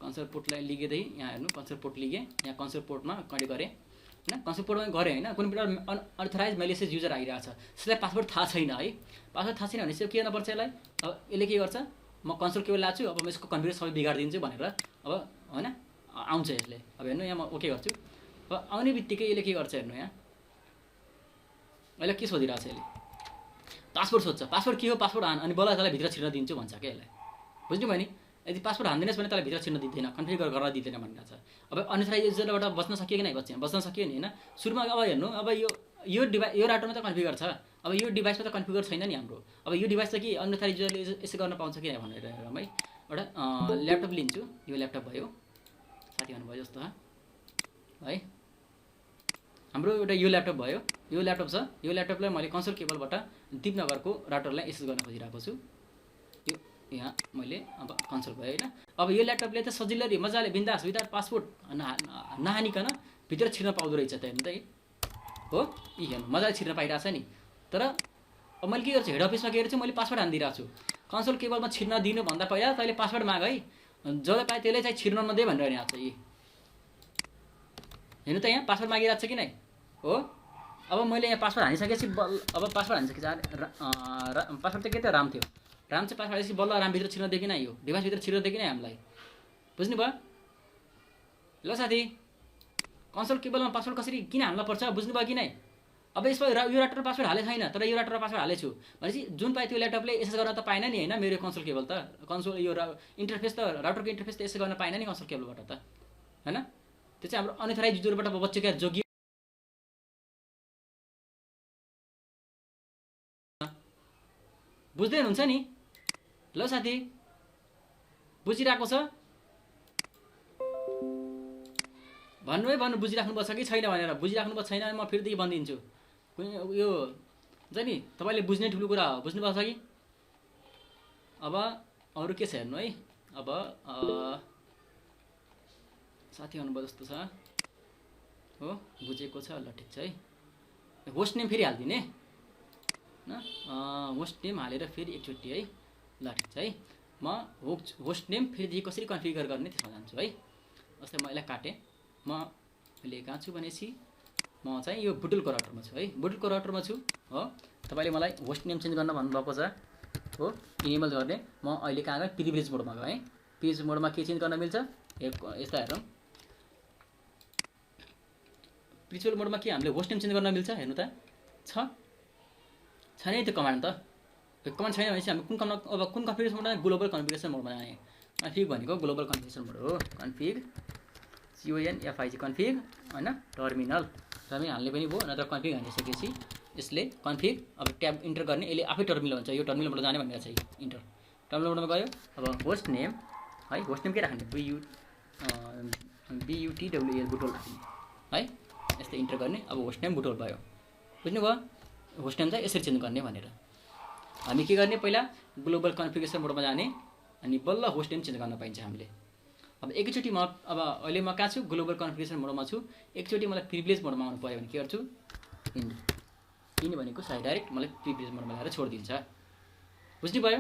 कन्सोल पोर्टलाई लिगेदै यहाँ हेर्नु कन्सोल पोर्ट लिगेँ यहाँ कन्सोल पोर्टमा कनेक्ट गरेँ होइन कन्सोल पोर्टमा गरेँ होइन कुनै पनि अनअथराइज म्यालिसियस युजर आइरहेको छ त्यसलाई पासवर्ड थाहा छैन है पासवर्ड थाहा छैन भनेपछि के गर्नुपर्छ यसलाई अब यसले के गर्छ म कन्सोल केबल ल्याएको छु अब म यसको कन्फिगर सबै बिगारिदिन्छु भनेर अब होइन आउँछ यसले। अब हेर्नु यहाँ म ओके गर्छु अब आउने बित्तिकै यसले के गर्छ हेर्नु यहाँ अहिले के सोधिरहेको छ यसले पासवर्ड सोध्छ पासवर्ड के हो पासवर्ड हान अनि बल्ल त्यसलाई भित्र छिर्न दिन्छु भन्छ क्या यसलाई बुझ्नु भयो नि यदि पासवर्ड हान्दिनस् भने त्यसलाई भित्र छिर्न दिँदैन कन्फिगर गर्न दिँदैन भनिरहेको छ। अब अनअथराइज युजरबाट बच्न सकियो कि नै बच्न सकियो नि होइन सुरुमा अब हेर्नु अब यो डिभाइस यो राउटरमा त कन्फिगर छ अब यो डिभाइसमा त कन्फिगर छैन नि हाम्रो अब यो डिभाइसलाई कि अनअथराइज युजरले यसो गर्न पाउँछ कि भनेर हेरौँ है एउटा ल्यापटप लिन्छु यो ल्यापटप भयो साथी भन्नुभयो जस्तो है हाम्रो एउटा यो ल्यापटप भयो यो ल्यापटप छ यो ल्यापटपलाई मैले कन्सोल केबलबाट दिपनगरको राउटरलाई एक्सेस गर्न खोजिरहेको छु यो यहाँ मैले अब कन्सोल भयो होइन अब यो ल्यापटपले त सजिलै मजाले बिन्दास विदाउट पासपोर्ट नहानिकन भित्र छिर्न पाउँदो रहेछ त हेर्नु त हो यी हेर्नु मजाले छिर्न पाइरहेछ नि। तर अब मैले के गर्छु हेड अफिसमा गएर चाहिँ मैले पासवर्ड हानिदिरहेको छु कन्सोल केबलमा छिर्न दिनुभन्दा पहिला तैँले पासवर्ड माग है जसले पाए त्यसले चाहिँ छिर्न नदे भनेर यहाँ छ यी हेर्नु त यहाँ पासवर्ड मागिरहेको छ कि नै हो। अब मैले यहाँ पासवर्ड हानिसकेपछि अब पासवर्ड हानिसकेपछि पासवर्ड चाहिँ के त राम थियो राम चाहिँ पासवर्ड हालेपछि बल्ल रामभित्र छिर्न दिएन यो डिभाइसभित्र छिर्न दिएन हामीलाई बुझ्नु भयो ल साथी कन्सोल केबलमा पासवर्ड कसरी किन हाल्न पर्छ बुझ्नु भयो कि नै। अब यसमा यो राउटर पासवर्ड हालेको छैन तर यो राउटर पासवर्ड हालेछु भनेपछि जुन पाए त्यो ल्यापटपले यसो गर्न त पाएन नि होइन मेरो कन्सोल केबल त कन्सोल यो इन्टरफेस त राउटरको इन्टरफेस त यसो गर्न पाएन नि कन्सोल केबलबाट त होइन त्यो चाहिँ हाम्रो अनअथराइज युजरबाट बच्चो क्या जोगी बुझ्दै हुनुहुन्छ नि ल साथी बुझिरहेको छ भन्नु है भन्नु बुझिराख्नुपर्छ कि छैन भनेर बुझिराख्नुपर्छ छैन म फेरिदेखि भनिदिन्छु कुनै यो हुन्छ नि तपाईँले बुझ्ने ठुलो कुरा हो बुझ्नुपर्छ कि। अब अरू के छ हेर्नु है अब साथी आउनुभयो जस्तो छ हो बुझेको छ ल ठिक छ है होस्ट नेम फेरि हालिदिने होस्ट नेम हालेर फेरि एकचोटि है ल ठिक छ है म होस्ट नेम फेरि कसरी कन्फिगर गर्ने त्यसमा जान्छु है। जस्तै म यसलाई काटेँ म अहिले कहाँ छु भनेपछि म चाहिँ यो बुटुलको राउटरमा छु है बुटुलको राउटरमा छु हो तपाईँले मलाई होस्ट नेम चेन्ज गर्न भन्नुभएको छ हो इनेबल गर्ने म अहिले कहाँ गएँ प्रिभिलेज मोडमा गएँ प्रिभिलेज मोडमा के चेन्ज गर्न मिल्छ यस्ता हेरौँ प्रिभिलेज मोडमा के हामीले होस्ट नेम चेन्ज गर्न मिल्छ हेर्नु त छैन त्यो कमान्ड त कमान्ड छैन भनेपछि हामी कुन कन्फिगरेसन मोडमा ग्लोबल कन्फिगरेसन मोडमा जाने कन्फिग भनेको ग्लोबल कन्फिगरेसन मोड हो कन्फिग CONFIG कन्फिग होइन टर्मिनल हाल्ने पनि भयो नत्र कन्फिग हालिसकेपछि यसले कन्फिग अब ट्याब इन्टर गर्ने यसले आफै टर्मिनल भन्छ यो टर्मिनलबाट जाने भनेर छ इन्टर टर्मिनलबाट गयो। अब होस्ट नेम है होस्ट नेम के राख्ने BUTWL बुटोल राख्ने है यस्तै इन्टर गर्ने अब होस्ट नेम बुटोल भयो बुझ्नुभयो होस्ट नेम चाहिँ यसरी चेन्ज गर्ने भनेर हामी के गर्ने पहिला ग्लोबल कन्फिगरेसन मोडमा जाने अनि बल्ल होस्ट नेम चेन्ज गर्न पाइन्छ हामीले। अब एकैचोटि म अब अहिले म कहाँ छु ग्लोबल कन्फिगरेसन मोडमा छु एकचोटि मलाई प्रिभिलेज मोडमा आउनु पऱ्यो भने के गर्छु इन भनेको सायद डाइरेक्ट मलाई प्रिभिलेज मोडमा ल्याएर छोडिदिन्छ बुझ्नु भयो।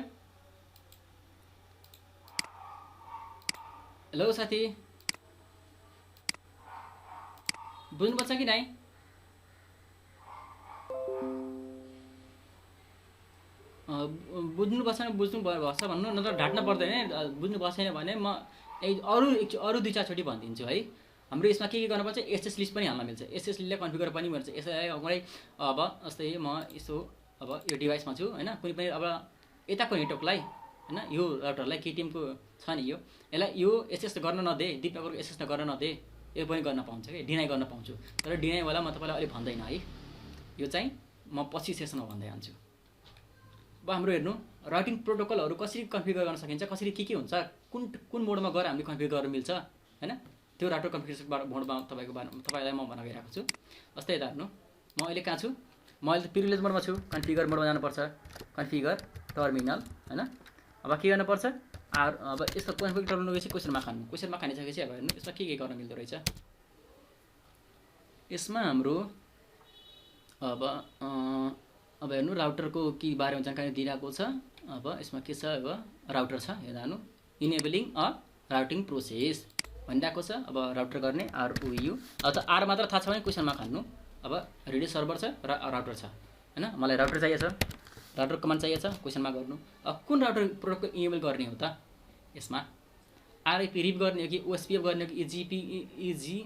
हेलो साथी बुझ्नुपर्छ कि नै बुझ्नु बसेन बुझ्नु भएछ भन्नु नत्र ढाट्न पर्दैन बुझ्नु बसेन भने म अरू 2-4 चोटि भनिदिन्छु है। हाम्रो यसमा के गर्नुपर्छ एसएस लिस्ट पनि हाल्न मिल्छ एसएस लिस्टले कन्फिगर पनि गर्छ यसलाई मलाई अब जस्तै म यसो अब यो डिभाइसमा छु हैन कुनै पनि अब यताको नेटवर्कलाई हैन यो राउटरलाई केटिएमको छ नि यसलाई यो एसएस गर्न नदे दिपनगरको एसएस गर्न नदे यो पनि गर्न पाउँछ के डिनाइ गर्न पाउँछु तर डिनाइ वाला म तपाईलाई अलि भन्दैन है यो चाहिँ म पछि सेसनमा भन्दै जान्छु। अब हाम्रो हेर्नु राउटिङ प्रोटोकलहरु कसरी कन्फिगर गर्न सकिन्छ कसरी के हुन्छ कुन मोडमा गएर हामीले कन्फिगर गर्न मिल्छ हैन त्यो राउटर कन्फिगरेसन मोडमा तपाईलाई म भन्न गइरहेको छु। जस्तै यता हेर्नु म अहिले कहाँ छु म अहिले प्रिभिलेज मोडमा छु कन्फिगर मोडमा जानुपर्छ कन्फिगर टर्मिनल हैन अब के गर्नुपर्छ अब यस्तो कन्फिगर टर्मिनल गएपछि क्वेशन मार्क हानिसकेपछि अब हेर्नु यसमा के गर्न मिल्दो रहेछ यसमा हाम्रो अब हेर्नु राउटरको के बारेमा जानकारी दिइरहेको छ। अब यसमा के छ अब राउटर छ हेर्नु हेर्नु इनेबलिङ अ राउटिङ प्रोसेस भनिरहेको छ। अब राउटर गर्ने ROU अब त R मात्र थाहा छ भने क्वेशन मार्क हान्नु। अब रेडियो सर्भर छ र राउटर छ हैन मलाई राउटर चाहिएको छ राउटर कमान्ड चाहिएको छ क्वेशन मार्क गर्नु। अब कुन राउटर प्रोटोकल इनेबल गर्ने हो त यसमा RIP रिप गर्ने हो कि OSPF गर्ने हो कि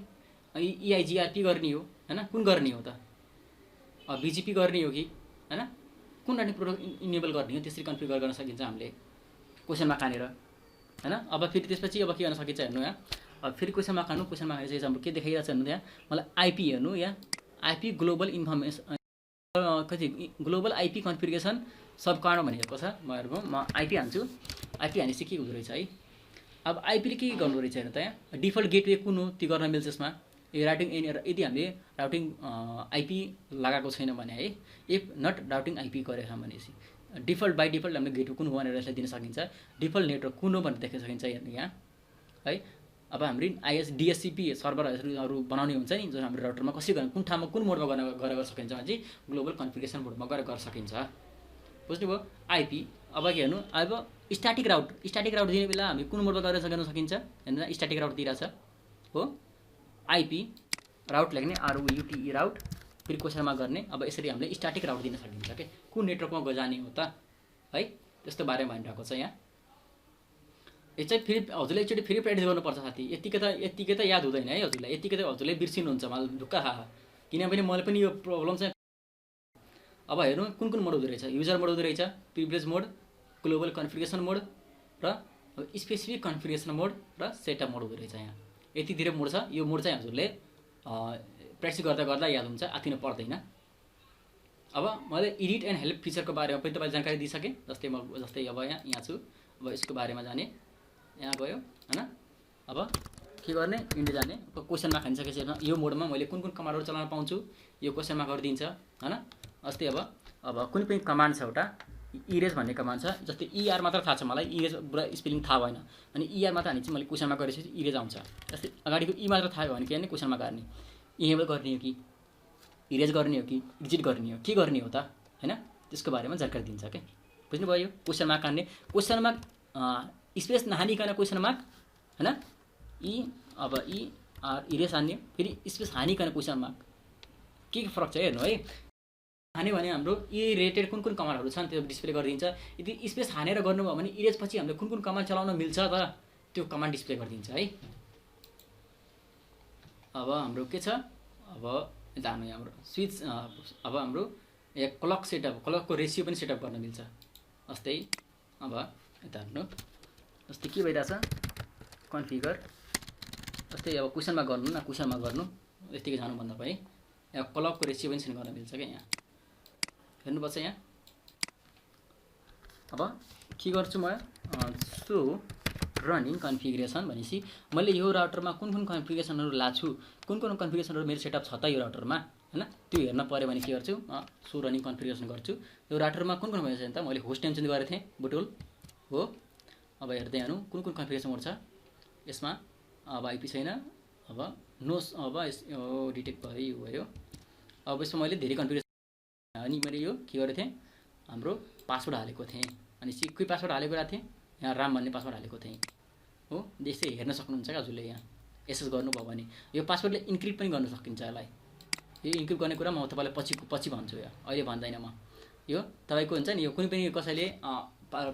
EIGRP गर्ने हो हैन कुन गर्ने हो त BGP गर्ने हो कि हैन कुन राउटिङ प्रोटोकल इनेबल गर्ने हो त्यसरी कन्फिगर गर्न सकिन्छ हामीले क्वेशन मार्क हानेर हैन। अब फेरि त्यसपछि अब के गर्न सकिन्छ हेर्नु यहाँ अब फेरि क्वेशन मार्क हान्नु क्वेशन मार्क हानेपछि हाम्रो के देखाइरहेको छ हेर्नु त्यहाँ मलाई IP हेर्नु यहाँ IP ग्लोबल इन्फर्मेसन कति ग्लोबल IP कन्फिगरेसन सब कार्ड भनेको छ म हेर्नु म IP हान्छु IP हानेपछि के हुँदो रहेछ है। अब IP ले के गर्नु रहेछ हेर्नु त यहाँ डिफल्ट गेटवे कुन हो त्यो गर्न मिल्छ यसमा राउटिङ यदि हामीले राउटिङ IP लगाएको छैन भने है इफ नट राउटिङ IP गरेछ भनेपछि डिफल्ट बाइ डिफल्ट हामीले गेटवे कुन हो भनेर यसलाई दिन सकिन्छ डिफल्ट नेटवर्क कुन हो भनेर देख्न सकिन्छ हेर्नु यहाँ है। अब हाम्रो DSCP सर्भरहरू बनाउने हुन्छ नि जुन हाम्रो राउटरमा कसरी गर्ने कुन ठाउँमा कुन मोडमा गर्न सकिन्छ भने चाहिँ ग्लोबल कन्फिगरेसन मोडमा गर्न सकिन्छ बुझ्नुभयो। IP अब के हेर्नु अब स्ट्याटिक राउट दिने बेला हामी कुन मोडमा गर्न सकिन्छ हेर्नु स्ट्याटिक राउट दिइरहेछ हो IP राउट लेख्ने ROUTE राउट फेरि क्वेशनमा गर्ने अब यसरी हामीले स्ट्याटिक राउट दिन सकिन्छ के कुन नेटवर्कमा जाने हो त है त्यस्तो बारेमा भनिरहेको छ यहाँ। यो चाहिँ फेरि हजुरले एकचोटि फेरि प्र्याक्टिस गर्नुपर्छ साथी यतिकै त याद हुँदैन है हजुरलाई यतिकै त हजुरले बिर्सिनुहुन्छ मलाई ढुक्क थाहा किनभने मैले पनि यो प्रब्लम चाहिँ अब हेर्नु कुन मोड हुँदो रहेछ युजर मोड हुँदो रहेछ प्रिभिलेज मोड ग्लोबल कन्फिगरेसन मोड र स्पेसिफिक कन्फिगरेसन मोड र सेटअप मोड हुँदो रहेछ यहाँ यति धेरै मोड छ यो मोड चाहिँ हजुरले प्र्याक्टिस गर्दा याद हुन्छ आतिन पर्दैन। अब मैले एडिट एन्ड हेल्प फिचरको बारेमा पनि तपाईलाई जानकारी दिइसकेँ जस्तै अब यहाँ छु अब यसको बारेमा जाने यहाँ गयो हैन अब के गर्ने इन्डो जाने क्वेशन मार्क हानिसकेपछि यो मोडमा मैले कुन कमान्डहरु चलाउन पाउँछु यो क्वेशन मार्क गरिदिन्छ हैन। जस्तै अब कुनै पनि कमान्ड छ एउटा इरेज भन्ने कमान्ड छ जस्तै ER मात्र थाहा छ मलाई इरेज पुरा स्पेलिङ थाहा भएन अनि ER मात्र हानेपछि मैले क्वेशन मार्क गरेपछि इरेज आउँछ जस्तै अगाडिको E मात्र थाहा भयो भने के गर्ने क्वेशन मार्क गर्ने इनेबल गर्ने हो कि इरेज गर्ने हो कि एक्जिट गर्ने हो के गर्ने हो त हैन त्यसको बारेमा जानकारी दिन्छ के बुझ्नुभयो। क्वेशन मार्क हान्ने क्वेशन मार्क स्पेस नहानिकन क्वेशन मार्क हैन अब ER इरेज हान्ने फेरि स्पेस हानिकन क्वेशन मार्क के फरक छ हेर्नु है हाने भने हाम्रो ई रेटेड कुन कमान्डहरु छन् त्यो डिस्प्ले गरिदिन्छ यदि स्पेस हानेर गर्नुभयो भने इरेज पछि हामीले कुन कमान्ड चलाउन मिल्छ त त्यो कमान्ड डिस्प्ले गरिदिन्छ है। अब हाम्रो के छ अब यता हाम्रो स्विच अब हाम्रो यहाँ क्लक सेटअप क्लकको रेशियो पनि सेटअप गर्न मिल्छ जस्तै अब यता हेर्नु जस्तै के भइराछ कन्फिगर जस्तै अब क्वेशनमा गर्नु न क्वेशनमा गर्नु यतिकै जानु भन्दा पनि यहाँ क्लकको रेशियो पनि सेट गर्न मिल्छ के यहाँ हेर्नुपर्छ यहाँ। अब के गर्छु म सो रनिङ कन्फिगरेसन भनेपछि मैले यो राउटरमा कुन कन्फिगरेसनहरु लाछु कुन कन्फिगरेसनहरु मेरो सेटअप छ त यो राउटरमा हैन त्यो हेर्न पर्यो भने के गर्छु सो रनिङ कन्फिगरेसन गर्छु यो राउटरमा कुन भइरहेछ त मैले होस्ट नेम चेन्ज गरेको थिएँ बुटोल हो। अब हेर्दै हेर्नु कुन कन्फिगरेसन मोड छ यसमा अब IP छैन अब नो अब डिटेक्ट भयो अब यसमा मैले धेरै कन्फिगरेसन अनि मैले यो के गरेको थिएँ हाम्रो पासवर्ड हालेको थिएँ अनि सिक्कै पासवर्ड हालेको थिएँ यहाँ राम भन्ने पासवर्ड हालेको थिएँ हो त्यसै हेर्न सक्नुहुन्छ क्या हजुरले यहाँ एसेस गर्नुभयो भने यो पासवर्डले इन्क्रिप्ट पनि गर्न सकिन्छ यसलाई यो इन्क्रिप्ट गर्ने कुरा म तपाईलाई पछि भन्छु यहाँ अहिले भन्दैन म यो तपाईँको हुन्छ नि यो कुनै पनि कसैले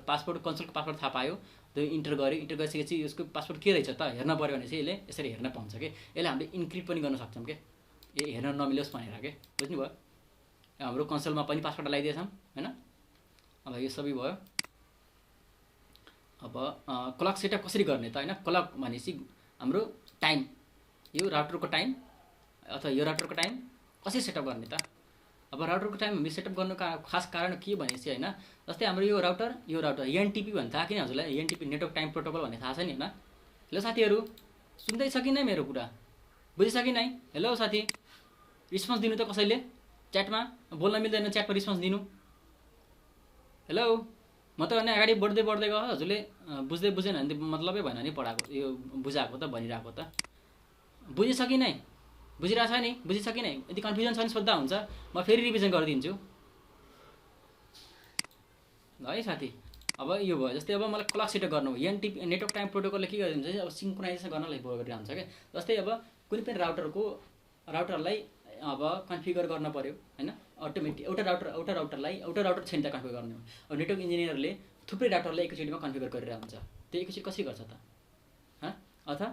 पासपोर्ट कन्सुलको पासपोर्ट थाहा पायो त्यो इन्टर गरिसकेपछि यसको पासपोर्ट के रहेछ त हेर्न पऱ्यो भने चाहिँ यसले यसरी हेर्न पाउँछ कि यसले हामीले इन्क्रिप्ट पनि गर्न सक्छौँ कि हेर्न नमिलोस् भनेर के बुझ्नुभयो हाम्रो कन्सोलमा पनि पासवर्ड लगाइदिएछौँ हैन अब यो सबै भयो अब क्लक सेटअप कसरी गर्ने त हैन क्लक भनेपछि हाम्रो टाइम यो राउटरको टाइम अथवा यो राउटरको टाइम कसरी सेटअप गर्ने त अब राउटरको टाइम हामी सेटअप गर्नुको खास कारण के भनेपछि हैन जस्तै हाम्रो यो राउटर एनटिपी भन्छ थाहा किन हजुरलाई एनटिपी नेटवर्क टाइम प्रोटोकल भन्ने थाहा छ नि हैन हेलो साथीहरु सुन्दैछ कि नै मेरो कुरा बुझिसकि नै हेलो साथी रिस्पोन्स दिनु त कसैले च्याटमा बोल्न मिल्दैन च्याटमा रिस्पोन्स दिनु हेलो म त अनि अगाडि बढ्दै गयो हजुरले बुझ्दै बुझेन भने मतलबै भएन नि पढाएको यो बुझाएको त भनिरहेको त बुझिसकि नै बुझिरहेछ नि बुझिसकि नै यदि कन्फ्युजन छ भने सोध्दा हुन्छ म फेरि रिभिजन गरिदिन्छु है साथी अब यो भयो जस्तै अब मलाई क्लक सेटअप गर्नु हो एनटिपी नेटवर्क टाइम प्रोटोकलले के गरिदिन्छ अब सिन्क्रोनाइजेसन गर्नलाई प्रयोग गरिरहन्छ के जस्तै अब कुनै पनि राउटरलाई अब कन्फिगर गर्न पर्यो हैन अटोमेटिक एउटा राउटर छैन त कन्फिगर गर्ने अब नेटवर्क इन्जिनियरले थुप्रै राउटरलाई एकैचोटिमा कन्फिगर गरिरहेको हुन्छ त्यो एकैचोटि कसरी गर्छ त अथवा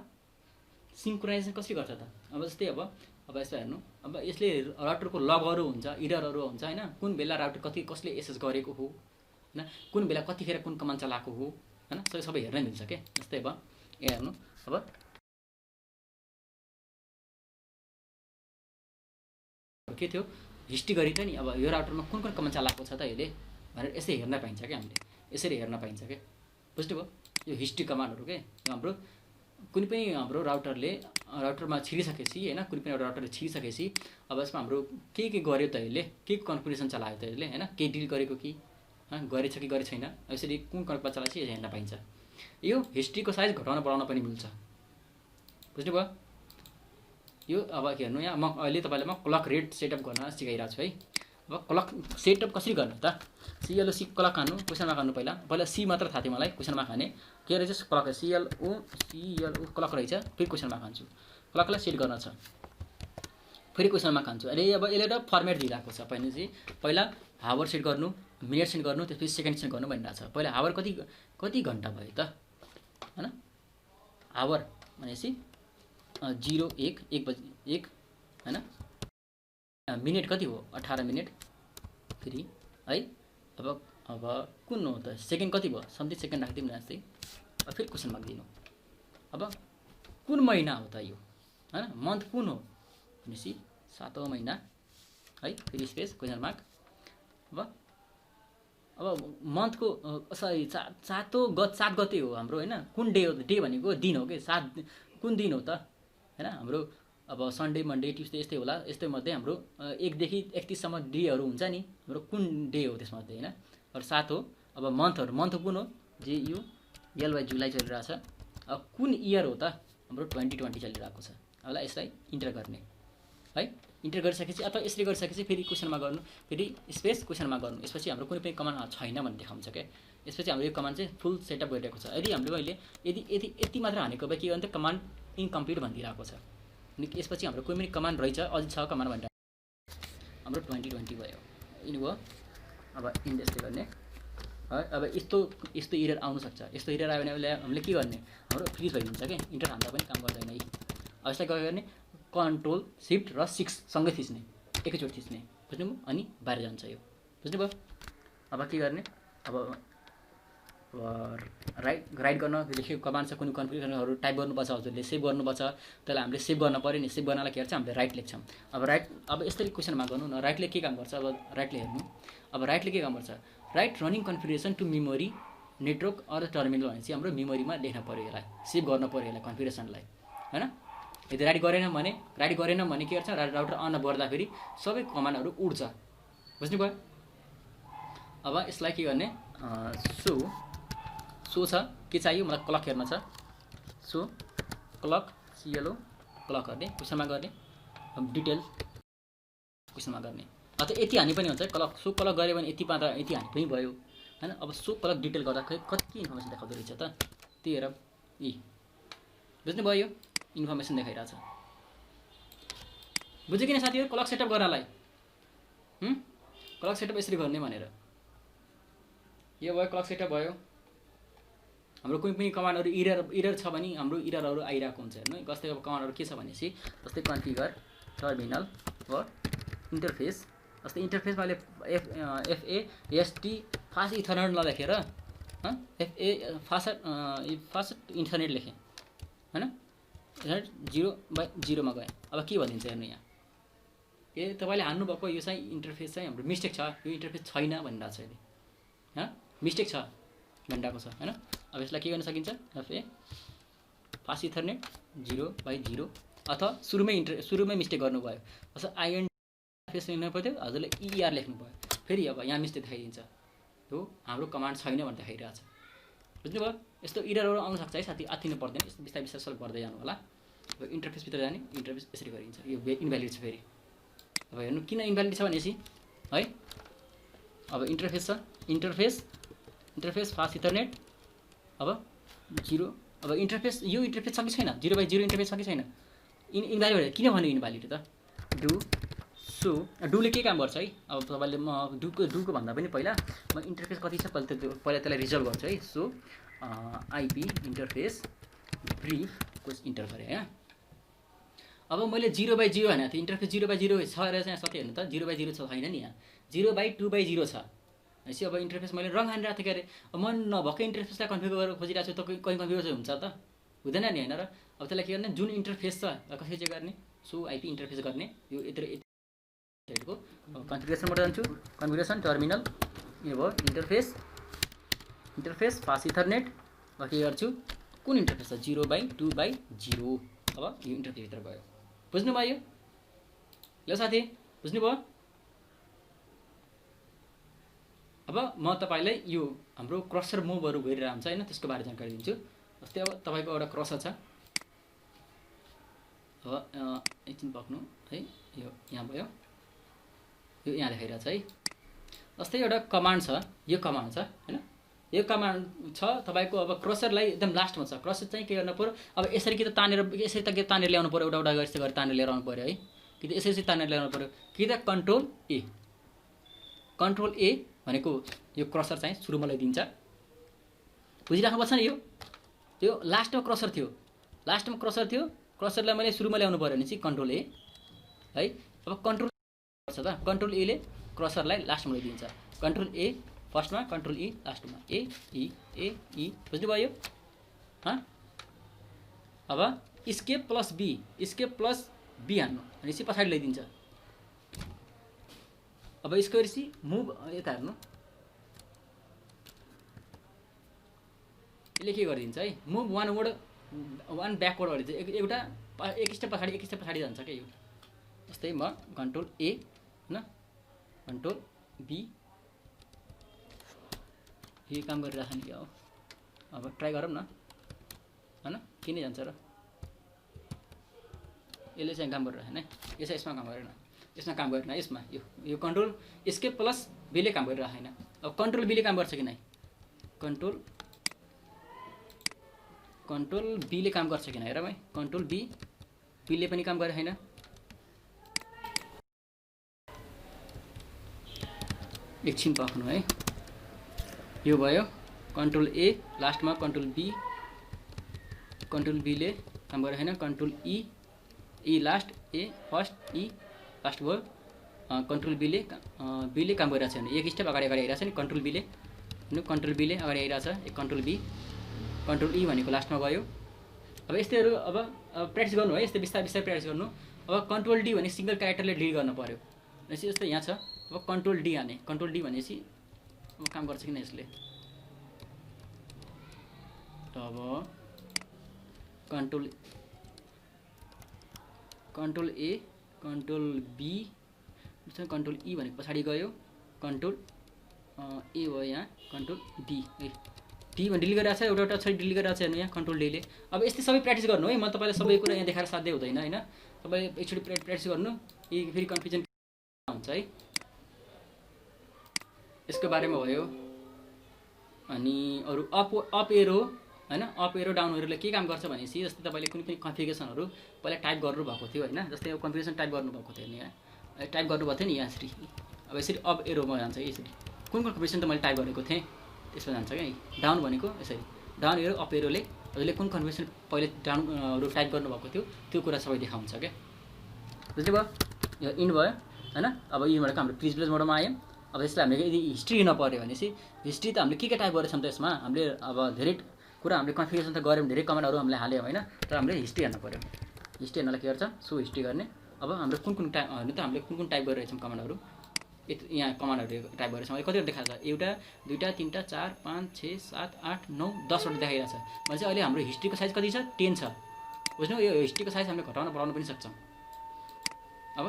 सिन्क्रोनाइजेसन कसरी गर्छ त अब जस्तै अब यसो हेर्नु अब यसले राउटरको लगहरु हुन्छ इररहरु हुन्छ हैन कुन बेला राउटर कसले एसेस गरेको हो हैन कुन बेला कतिखेर कुन कमान्ड चलाएको हो हैन सबै हेर्न मिल्छ के जस्तै अब हेर्नु अब के थियो हिस्ट्री गरि थियो नि अब यो राउटरमा कुन कमान्ड चलाएको छ त यसले भनेर यसै हेर्न पाइन्छ के हामीले यसरी हेर्न पाइन्छ के बुझ्नुभयो यो हिस्ट्री कमान्डहरु के हाम्रो कुनै पनि हाम्रो राउटरमा छिरिसकेपछि हैन कुनै पनि एउटा राउटरले छिरिसकेपछि अब यसमा हाम्रो के गर्यो त यसले के कन्फिगरेसन चलायो त यसले हैन के डिल गरेको कि गरेछ कि गरे छैन यसरी कुन कन्फिगरेसन चलाछ यसरी हेर्न पाइन्छ यो हिस्ट्रीको साइज घटाउन बढाउन पनि मिल्छ बुझ्नुभयो यो अब हेर्नु यहाँ म अहिले तपाईलाई म क्लक रेट सेटअप गर्न सिकाइरहेको छु है अब क्लक सेटअप कसरी गर्ने त CLO क्लक हान्नु क्वेशन मार्क हान्नु पहिला सी मात्र थाहा थियो मलाई क्वेशन मार्क हाने के रहेछ क्लक CLO क्लक रहेछ फेरि क्वेशन मार्क हान्छु क्लकलाई सेट गर्न छ फेरि क्वेशन मार्क हान्छु अहिले अब यसले त फर्मेट दिइराको छ पहिला हावर सेट गर्नु मिनेट सेट गर्नु त्यसपछि सेकेन्ड सेट गर्नु भनिरहेको छ पहिला हावर कति घण्टा भयो त हैन हावर भनेपछि 1 बजे 1 हैन मिनेट कति हो 18 मिनेट फेरि है अब कुन हो त सेकेन्ड कति भयो समथिङ सेकेन्ड राख्दिनु न जस्तै अब फेरि क्वेशन मार्क दिनु अब कुन महिना हो त यो हैन मन्थ कुन हो भनेपछि 7औं महिना है फेरि स्पेस क्वेशन मार्क अब मन्थको सरी 7 गते हो हाम्रो हैन कुन डे हो डे भनेको दिन हो के 7 कुन दिन हो त हैन हाम्रो अब सन्डे मन्डे ट्युसडे यस्तै होला यस्तै मध्ये हाम्रो 1 देखि 31 सम्म डेहरु हुन्छ नि हाम्रो कुन डे हो त्यसमध्ये हैन र 7 हो अब मन्थ कुन हो JU LY जुलाई चलिरहेछ अब कुन इयर हो त हाम्रो 2020 चलिरहेको छ अब यसलाई इन्टर गर्ने है इन्टर गरिसकेपछि अथवा यसले गरिसकेपछि फेरि क्वेशनमा गर्नु फेरि स्पेस क्वेशनमा गर्नु यसपछि हाम्रो कुनै पनि कमान्ड छैन भन्ने देखाउँछ के यसपछि हाम्रो यो कमान्ड चाहिँ फुल सेटअप गरिरहेको छ यदि हामीले अहिले यति मात्र हानेको भए के हो भने त कमान्ड इन्कम्प्लिट भनिदिरहेको छ अनि यसपछि हाम्रो कुनै पनि कमान्ड रहेछ अझै छ कमान्ड भनेर हाम्रो 2020 भयो यिनी भयो अब इन्डेक्स गर्ने है अब यस्तो एरर आउन सक्छ यस्तो एरर आयो भने हामीले के गर्ने हाम्रो फ्रिज भइदिन्छ के इन्टर हान्दा पनि काम गर्दैन है अब यसलाई के गर्ने कन्ट्रोल शिफ्ट र 6 सँगै थिच्ने एकैचोटि थिच्ने बुझ्नुभयो अनि बाहिर जान्छ यो बुझ्नुभयो अब के गर्ने अब राइट गर्न लेखेको कमान्ड छ कुनै कन्फिगरेसनहरु टाइप गर्नुपर्छ हजुरले सेभ गर्नुपर्छ त्यसलाई हामीले सेभ गर्न पर्यो नि सेभ गर्नलाई के गर्छ हामीले राइट लेख्छौं अब यसरी क्वेशनमा गर्नु न राइटले के काम गर्छ अब राइटले हेर्नु अब राइटले के काम गर्छ write running configuration to memory network or terminal भनेपछि हाम्रो मेमोरीमा लेख्न पर्यो यसलाई सेभ गर्न पर्यो यसलाई कन्फिगरेसनलाई हैन यदि राइट गरेन भने के गर्छ राउटर अन गर्दाखेरि सबै कमान्डहरु उड्छ बुझ्नुभयो अब यसलाई के गर्ने सो छ के चाहियो मलाई क्लक हेर्न छ सो क्लक CLO क्लक गर्ने क्वेशनमा गर्ने डिटेल क्वेशनमा गर्ने अथवा यति हानि पनि हुन्छ क्लक सो क्लक गरे भने यति हानि पनि भयो हैन अब सो क्लक डिटेल गर्दा कति इन्फर्मेसन देखाउँदो रहेछ त त्यही हेर बुझ्नु भयो इन्फर्मेसन देखाइरहेछ बुझ्यो किन साथीहरु क्लक सेटअप गर्नलाई क्लक सेटअप यसरी गर्ने भनेर। यो भयो क्लक सेटअप भयो। हाम्रो कुनै पनि कमान्डहरु इरर छ भने हाम्रो इररहरु आइराको हुन्छ हैन। जस्तै अब कमान्डहरु के छ भनेसी जस्तै कन्फिगर टर्मिनल व इन्टरफेस। जस्तै इन्टरफेसमा ले FAST फास्ट इथरनेट नलेखेर फास्ट इन्टरनेट लेखेँ हैन। 0/0 मा गए। अब के भनिन्छ हेर्नु यहाँ। तपाईले हान्नु भएको यो चाहिँ इन्टरफेस चाहिँ हाम्रो मिस्टेक छ, यो इन्टरफेस छैन भनिरहेको छ अहिले। ह मिस्टेक छ भनिरहेको छ हैन। अब यसलाई के गर्न सकिन्छ FA फास्ट इथरनेट 0/0 अथवा सुरुमै मिस्टेक गर्नुभयो। अथवा इन्टरफेस लेख्नु पर्थ्यो हजुरले ER लेख्नु भयो। फेरि अब यहाँ मिस्टेक देखाइदिन्छ। हो हाम्रो कमान्ड छैन भनेर देखाइरहेछ। बुझ्नुभयो? यस्तो इररहरु आउन सक्छ है साथी, आत्तिनु पर्दैन। यस्तो बिस्तारै बिस्तारै सल्भ गर्दै जानु होला। अब इन्टरफेस भित्र जाने इन्टरफेस यसरी गरिन्छ। यो इनभ्यालिड छ फेरि। अब हेर्नु किन इनभ्यालिड छ भनेसी है। अब इन्टरफेस छ इन्टरफेस फास्ट इथरनेट अब 0। अब इन्टरफेस यो इन्टरफेस छ कि छैन 0/0 इन्टरफेस छ कि छैन। इनभ्यालिड किन भन्यो इनभ्यालिड त डु सो डुले के काम गर्छ है। अब तपाईले म डुको भन्दा पनि पहिला म इन्टरफेस कति छ पहिला त्यसलाई रिजल्भ गर्छु है। सो IP इन्टरफेस ब्रिफ को इन्टर गरे हैन। अब मैले 0/0 भने थिए इन्टरफेस 0/0 छ र चाहिँ सबै हेर्नु त 0/0 छ छैन नि यहाँ 0/2/0 छ। हैसी अब इन्टरफेस मैले रङ हानिरहेको थिएँ के अरे। मन नभकै इन्टरफेसलाई कन्फिगर गरेर खोजिरहेको छु त कहीं कन्फिगर हुन्छ त हुँदैन नि हैन र। अब त्यसलाई के गर्ने जुन इन्टरफेस छ कसरी चाहिँ गर्ने। सो IP इन्टरफेस गर्ने यो यतिको कन्फिगरेसनबाट जान्छु। कन्फिगरेसन टर्मिनल यो भयो इन्टरफेस फास्ट इथरनेट म के गर्छु कुन इन्टरफेस छ 0/2/0। अब यो इन्टरफेस भित्र गयो। बुझ्नु भयो ल साथी बुझ्नु भयो। अब म तपाईलाई यो हाम्रो क्रसर मुभहरु गरिरहेको हुन्छ हैन त्यसको बारे जानकारी दिन्छु। जस्तै अब तपाईको एउटा क्रसर छ। अब एकछिन पक्नु है यो यहाँ भयो यो यहाँ देखाइरहेछ है। जस्तै एउटा कमान्ड छ यो कमान्ड छ हैन। यो कमान्ड छ तपाईको अब क्रसरलाई एकदम लास्टमा छ। क्रसर चाहिँ के गर्न पर्यो अब यसरी कि त तानेर यसरी त के तानेर ल्याउनु पर्यो एउटा गरी तानेर ल्याएर आउनु पर्यो है। कि त यसरी तानेर ल्याउनु पर्यो कि त कन्ट्रोल ए भनेको यो क्रसर चाहिँ सुरुमा ल्याइदिन्छ। बुझिराख्नुपर्छ नि यो लास्टमा क्रसर थियो क्रसरलाई मैले सुरुमा ल्याउनु पर्यो भने चाहिँ कन्ट्रोल ए है। अब कन्ट्रोल छ त कन्ट्रोल ए ले क्रसरलाई लास्टमा ल्याइदिन्छ। कन्ट्रोल ए फर्स्टमा कन्ट्रोल ई लास्टमा ए ई बुझ्नु भयो ह। अब स्केप प्लस बी हान्नु भनेपछि पछाडी ल्याइदिन्छ। अब यसको गरेपछि मुभ यता हेर्नु यसले के गरिदिन्छ है मुभ वान ब्याकवर्ड गरिदिन्छ। एउटा एक स्टेप पछाडी जान्छ के यो। जस्तै म कन्ट्रोल ए हैन कन्ट्रोल बी यो काम गरिराख्नु नि क्या हो। अब ट्राई गरौँ न हैन किन जान्छ र यसले चाहिँ काम गरिरहेन है। यसमा काम गरेन यसमा काम गरेन यसमा यो कन्ट्रोल स्केप प्लस बी ले काम गरिरहेन। अब कन्ट्रोल बी ले काम गर्छ कि नै कन्ट्रोल बी ले काम गर्छ कि नै हेर भाइ कन्ट्रोल बी ले पनि काम गरे हैन। एकछिन पर्खनु है यो भयो कन्ट्रोल ए लास्टमा कन्ट्रोल बी ले काम गरे हैन। कन्ट्रोल ई लास्ट ए फर्स्ट ई लास्ट भयो। कन्ट्रोल बी ले काम गरिरहेछ नि एक स्टेप अगाडि आइरहेछ नि कन्ट्रोल बी ले अगाडि आइरहेछ। एक कन्ट्रोल ई भनेको लास्टमा गयो। अब यस्तैहरु अब प्र्याक्टिस गर्नु है। यस्तै बिस्तारै प्र्याक्टिस गर्नु। अब कन्ट्रोल डी भने सिंगल क्यारेक्टरले डिलिट गर्न पर्यो भनेपछि जस्तै यहाँ छ। अब कन्ट्रोल डी हाने कन्ट्रोल डी भनेपछि अब काम गर्छ किन यसले। अब control A control B control E भनेको पछाडि गयो। कन्ट्रोल ए भयो यहाँ कन्ट्रोल डी भने डिलिट गरिरहेको छ एउटा छ डिलिट गरिरहेको छ हेर्नु यहाँ कन्ट्रोल डी ले। अब यस्तै सबै प्र्याक्टिस गर्नु है। म तपाईलाई सबै कुरा यहाँ देखाएर साध्य हुँदैन हैन। तपाई एकचोटी प्र्याक्टिस गर्नु यी फेरि कन्फ्युजन हुन्छ है। यसको बारेमा भयो अनि अरु अप एरो हैन अप एरो डाउन एरोले के काम गर्छ भनेपछि जस्तै तपाईले कुनै पनि कन्फिगरेसनहरु पहिला टाइप गर्नु भएको थियो हैन। जस्तै यो कन्फिगरेसन टाइप गर्नु भएको थियो नि यहाँ टाइप गर्नु भएको थियो नि यहाँ यसरी अब यसरी अप एरोमा जान्छ कि यसरी कुन कन्फिगरेसन त मैले टाइप गरेको थिएँ त्यसमा जान्छ क्या डाउन भनेको यसरी डाउन एरो अप एरोले हजुरले कुन कन्फिगरेसन पहिले डाउन टाइप गर्नुभएको थियो त्यो कुरा सबै देखाउँछ क्या बुझ्नु भयो यो इन भयो होइन अब यिनबाट हाम्रो प्रिभिलेज मोडमा आयौँ अब यसलाई हामीले यदि हिस्ट्री हेर्न पऱ्यो भनेपछि हिस्ट्री त हामीले के टाइप गरेछौँ त यसमा हामीले अब धेरै कुरा हामीले कन्फिगरेसन त गऱ्यौँ धेरै कमान्डहरू हामीले हाल्यौँ होइन तर हामीले हिस्ट्री हेर्न पऱ्यो हिस्ट्री हेर्नलाई के गर्छ सो हिस्ट्री गर्ने अब हाम्रो कुन टाइप होइन त हामीले कुन टाइप गरिरहेछौँ कमान्डहरू यहाँ कमान्डहरू टाइप गरेछौँ अहिले कतिवटा देखाएको छ एउटा दुईवटा तिनवटा 4 5 6 7 8 9 10वटा देखाइरहेको छ भनेपछि अहिले हाम्रो हिस्ट्रीको साइज कति छ 10 छ बुझ्नु यो हिस्ट्रीको साइज हामीले घटाउन बढाउन पनि सक्छौँ अब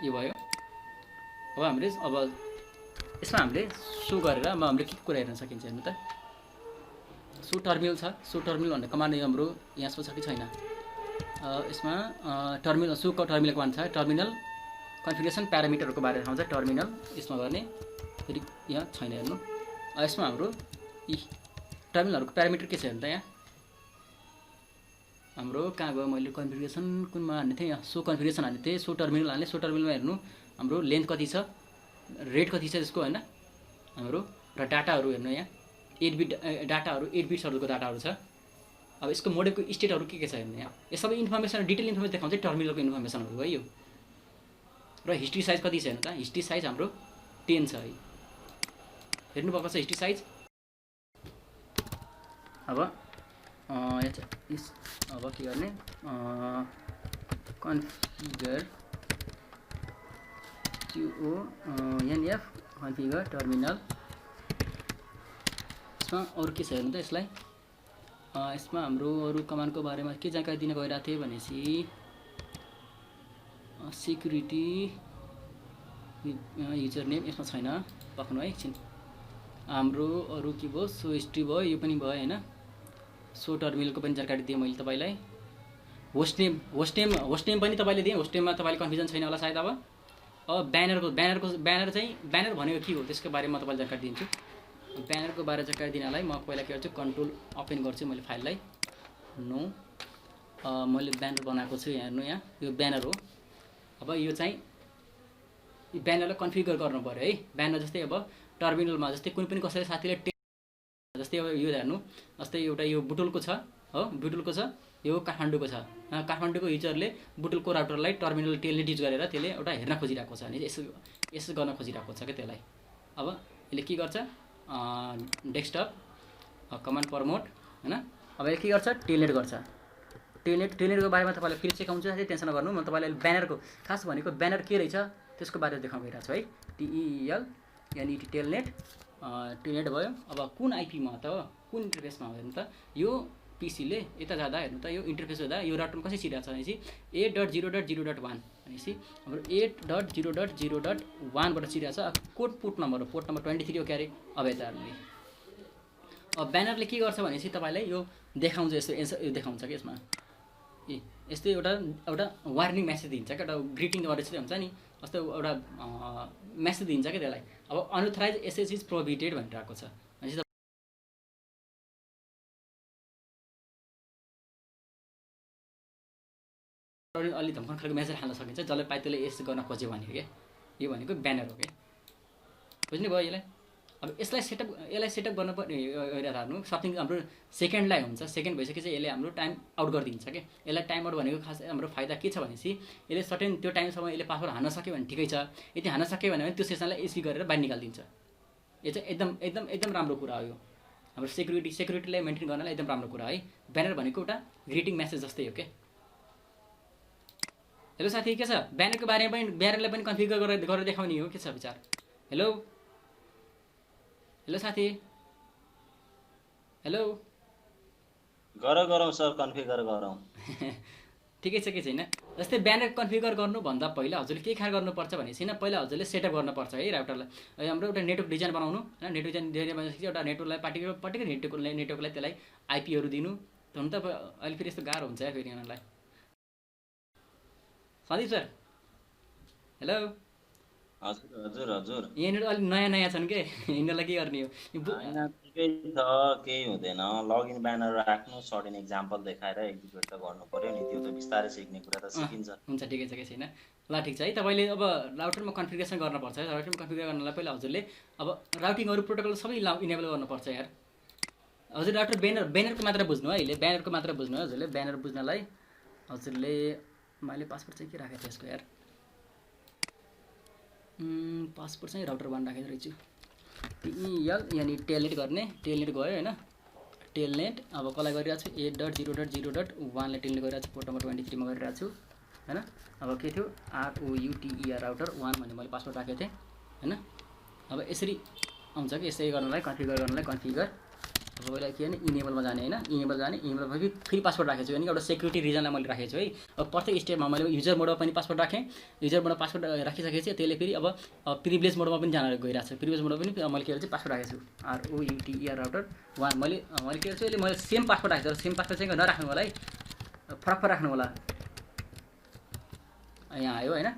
यो भयो अब हामीले अब यसमा हामीले सो गरेर अब हामीले के कुरा हेर्न सकिन्छ हेर्नु त सो टर्मिनल छ सो टर्मिनल भन्ने कमान्ड हाम्रो यहाँ छ कि छैन यसमा टर्मिनल सो टर्मिनल कमान्ड छ टर्मिनल कन्फिगरेसन प्यारामिटरहरूको बारेमा थाहा हुन्छ टर्मिनल यसमा गर्ने फेरि यहाँ छैन हेर्नु यसमा हाम्रो यी टर्मिनलहरूको प्यारामिटर के छ हेर्नु त यहाँ हाम्रो कहाँ गयो मैले कन्फिगरेसन कुनमा हान्ने थिएँ यहाँ सो कन्फिगरेसन हान्ने थिएँ सो टर्मिनल हाल्ने सो टर्मिनलमा हेर्नु हाम्रो लेन्थ कति छ रेट कति छ त्यसको होइन हाम्रो र डाटाहरू हेर्नु यहाँ 8 बिट डाटाहरू 8 बिट्सहरूको डाटाहरू छ अब यसको मोडेलको स्टेटहरू के छ हेर्नु यहाँ यो सबै इन्फर्मेसन डिटेल इन्फर्मेसन देखाउँछ टर्मिनलको इन्फर्मेसनहरू है यो र हिस्ट्री साइज कति छ हेर्नु त हिस्ट्री साइज हाम्रो 10 छ है हेर्नुभएको छ हिस्ट्री साइज अब अब के गर्ने कन्फिगर QONF कन्फिगर टर्मिनल यसमा अरू के छ हेर्नु त यसलाई यसमा हाम्रो अरू कमान्डको बारेमा के जानकारी दिन गइरहेको थिएँ भनेपछि सिक्युरिटी युजर नेम यसमा छैन पक्नु है एकछिन हाम्रो अरू के भयो सो हिस्ट्री भयो यो पनि भयो होइन सो टर्मिनलको पनि जानकारी दिएँ मैले तपाईँलाई होस्ट नेम पनि तपाईँले दिएँ होस्ट नेममा तपाईँले कन्फ्युजन छैन होला सायद अब ब्यानर चाहिँ ब्यानर भनेको के हो त्यसको बारेमा तपाईँलाई जानकारी दिन्छु ब्यानरको बारे जानकारी दिनलाई म पहिला के गर्छु कन्ट्रोल ओपन गर्छु मैले फाइललाई नो मैले ब्यानर बनाएको छु यहाँ हेर्नु यहाँ यो ब्यानर हो अब यो चाहिँ ब्यानरलाई कन्फिगर गर्नु पऱ्यो है ब्यानर जस्तै अब टर्मिनलमा जस्तै कुनै पनि कसैले साथीले जस्तै अब यो हेर्नु जस्तै एउटा यो बुटुलको छ हो बुटुलको छ यो काठमाडौँको छ काठमाडौँको युजरले बुटुलको राउटरलाई टर्मिनल टेलनेट युज गरेर त्यसले एउटा हेर्न खोजिरहेको छ अनि यसो गर्न खोजिरहेको छ क्या त्यसलाई अब यसले के गर्छ डेस्कटप कमान्ड प्रमोट होइन अब यसले के गर्छ टेलनेट गर्छ टेलनेटको बारेमा तपाईँलाई फेरि सिकाउँछु साथै टेन्सन नगर्नु म तपाईँलाई ब्यानरको खास भनेको ब्यानर के रहेछ त्यसको बारेमा देखाउन गइरहेको छु है TELNET टेलनेट भयो अब कुन आइपीमा त कुन इन्टरफेसमा हो हेर्नु त यो पीसीले यता जाँदा हेर्नु त यो इन्टरफेस हुँदा यो राउटरमा कसरी छिरेको छ भनेपछि 8.0.0.1 भनेपछि हाम्रो 8.0.0.1 बाट छिरेको छ कोड पोर्ट नम्बर 23 हो क्यारे अब यता हेर्नु अब ब्यानरले के गर्छ भनेपछि तपाईँलाई यो देखाउँछ यस्तो एन्सर यो देखाउँछ कि यसमा यस्तै एउटा वार्निङ मेसेज दिन्छ क्या एउटा ग्रिटिङ गरेर हुन्छ नि जस्तो एउटा मेसेज दिन्छ क्या त्यसलाई अब अनअथराइज एसएस इज प्रोहिबिटेड भनिरहेको छ भनेपछि अलि धम्कन खालको मेसेज हाल्न सकिन्छ जसले पाइ त्यसले यस्तो गर्न खोज्यो भने क्या यो भनेको ब्यानर हो क्या बुझ्नु भयो यसलाई अब यसलाई सेटअप गर्न पर्ने हेर्नु समथिङ हाम्रो सेकेन्डलाई हुन्छ सेकेन्ड भइसकेपछि यसले हाम्रो टाइम आउट गरिदिन्छ क्या यसलाई टाइम आउट भनेको खास हाम्रो फाइदा के छ भनेपछि यसले सर्टेन त्यो टाइमसम्म यसले पासवर्ड हान्न सक्यो भने ठिकै छ यदि हान्न सक्यो भने त्यो सेसनलाई एसी गरेर बाहिर निकालिदिन्छ यो चाहिँ एकदम राम्रो कुरा हो यो हाम्रो सेक्युरिटीलाई मेन्टेन गर्नलाई एकदम राम्रो कुरा है ब्यानर भनेको एउटा ग्रिटिङ मेसेज जस्तै हो क्या हेलो साथी के छ ब्यानरको बारेमा पनि ब्यानरलाई पनि कन्फिगर गरेर देखाउने हो के छ विचार हेलो साथी हेलो गरौँ सर कन्फिगर गरौँ ठिकै छ के छैन जस्तै ब्यानर कन्फिगर गर्नुभन्दा पहिला हजुरले के खार गर्नुपर्छ भनेपछि न पहिला हजुरले सेटअप गर्नुपर्छ है राउटरलाई हाम्रो एउटा नेटवर्क डिजाइन बनाउनु होइन नेटवर्क डिजाइन भनेपछि एउटा नेटवर्कलाई पार्टिकुलर नेटवर्कलाई त्यसलाई आइपीहरू दिनु हुन त अहिले फेरि यस्तो गाह्रो हुन्छ फेरि यिनीहरूलाई सन्दीप सर हेलो हजुर यहाँनिर अलिक नयाँ छन् के यिनीहरूलाई के गर्ने हो केही छ केही हुँदैन लगइन ब्यानर राख्नु सर्ट इन एक्जाम्पल देखाएर एक दुई त गर्नु पर्यो नि त्यो त बिस्तारै सिक्ने कुरा त सिकिन्छ हुन्छ ठिकै छ केही छैन ल ठिक छ है तपाईँले अब राउटरमा कन्फिगरेसन गर्नुपर्छ है राउटरमा कन्फिगर गर्नलाई पहिला हजुरले अब राउटिङहरू प्रोटोकल सबै इनेबल गर्नुपर्छ यार हजुर राउटर ब्यानरको मात्र बुझ्नु है अहिले ब्यानरको मात्र बुझ्नु है हजुरले ब्यानर बुझ्नलाई हजुरले मैले पासवर्ड चाहिँ के राखेको थिएँ यसको यार पासवर्ड चाहिँ राउटर 1 राखेको रहेछु टिएल यानि टेलनेट गर्ने टेलनेट गयो हैन टेलनेट अब कसलाई गरिरहेको छु 8.0.0.1 ले टेलनेट गरिरहेको छु पोर्ट नम्बर 23 मा गरिरहेको छु हैन अब के थियो ROUTER राउटर 1 भन्ने मैले पासवर्ड राखेको थिएँ हैन अब यसरी आउँछ कि यसै गर्नलाई कन्फिगर अब पहिला के भने इनेबलमा जाने हैन इनेबल जाने इनेबल भएपछि फेरि पासवर्ड राखेको छु अनि एउटा सेक्युरिटी रिजनलाई मैले राखेको छु है अब प्रत्येक स्टेपमा मैले युजर मोडमा पनि पासवर्ड राखेँ युजर मोडमा पासवर्ड राखिसकेपछि त्यसले फेरि अब प्रिभिलेज मोडमा पनि जान गइरहेको छ प्रिभिलेज मोडमा पनि मैले के चाहिँ पासवर्ड राखेको छु ROUTER राउटर 1 मैले के गर्छु अहिले मैले सेम पासवर्ड राखेको छु सेम पासवर्ड चाहिँ नराख्नु होला है फरक राख्नु होला यहाँ आयो हैन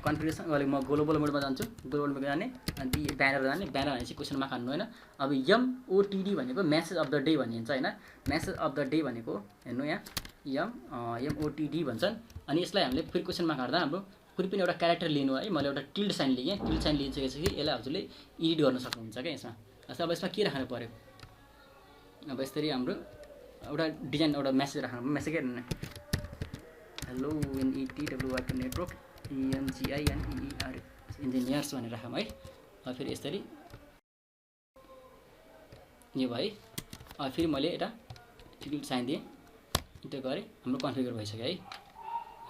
कन्फिगरेसन अहिले म ग्लोबल मोडमा जान्छु ग्लोबल मोडमा जाने अनि ब्यानर भनेपछि क्वेसन मार्क हान्नु हैन अब MOTD भनेको मेसेज अफ द डे भनिन्छ हैन मेसेज अफ द डे भनेको हेर्नु यहाँ MOTD भन्छन् अनि यसलाई हामीले फेरि क्वेसन मार्क हार्दा हाम्रो कुनै पनि एउटा क्यारेक्टर लिनु है मैले एउटा टिल्ड साइन लिएँ टिल्ड साइन लिइसकेपछि यसलाई हजुरले एडिट गर्न सक्नुहुन्छ क्या यसमा अब यसमा के राख्नु पर्यो अब यसरी हाम्रो एउटा डिजाइन एउटा मेसेज राख्नु मेसेज के hello NETWY network ENGINEER engineers भनेर राखौँ है अब फेरि यसरी यो भयो अब फेरि मैले एउटा टिल्ड साइन दिएँ इन्टर गरेँ हाम्रो कन्फिगर भइसक्यो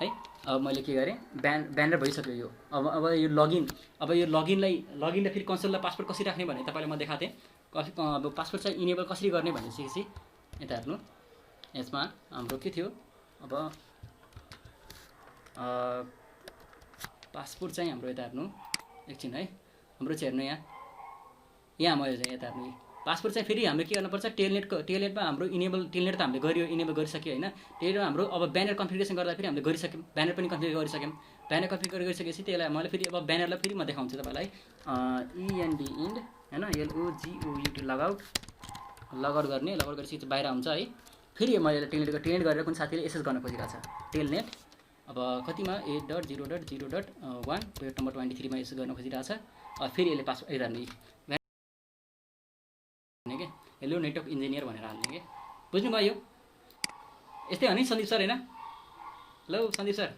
है अब मैले के गरेँ ब्यानर भइसक्यो यो अब यो लगइनलाई फेरि कन्सोललाई पासवर्ड कसरी राख्ने भने तपाईँलाई म देखाएको थिएँ अब पासवर्ड चाहिँ इनेबल कसरी गर्ने भनेपछि यता हेर्नु यसमा हाम्रो के थियो अब पासपोर्ट चाहिँ हाम्रो यता हेर्नु एकछिन है हाम्रो चाहिँ हेर्नु यहाँ मैले चाहिँ यता हेर्नु पासपोर्ट चाहिँ फेरि हामीले के गर्नुपर्छ टेलनेटमा हाम्रो टेलनेट त हामीले इनेबल गरिसक्यो होइन टेलनेटमा हाम्रो अब ब्यानर कन्फिगरेसन गर्दा फेरि हामीले गरिसक्यौँ ब्यानर पनि कन्फिगर गरिसक्यौँ ब्यानर कन्फिगर गरिसकेपछि त्यसलाई मैले फेरि अब ब्यानरलाई फेरि म देखाउँछु तपाईँलाई END इन्ड होइन LOGOUT लगआउट गर्ने लगआउट गरेपछि बाहिर हुन्छ है फेरि मैले टेलनेट गरेर कुन साथीले एसेस गर्न खोजिरहेको छ टेलनेट अब कतिमा 8.0.0.1 पोर्ट नम्बर 23 मा एसेस गर्न खोजिरहेको छ अब फेरि यसले पासवर्ड हेर्ने के हेलो नेटवर्क इन्जिनियर भनेर हाल्ने के बुझ्नु भयो यस्तै हो नि सन्दीप सर हैन हेलो सन्दीप सर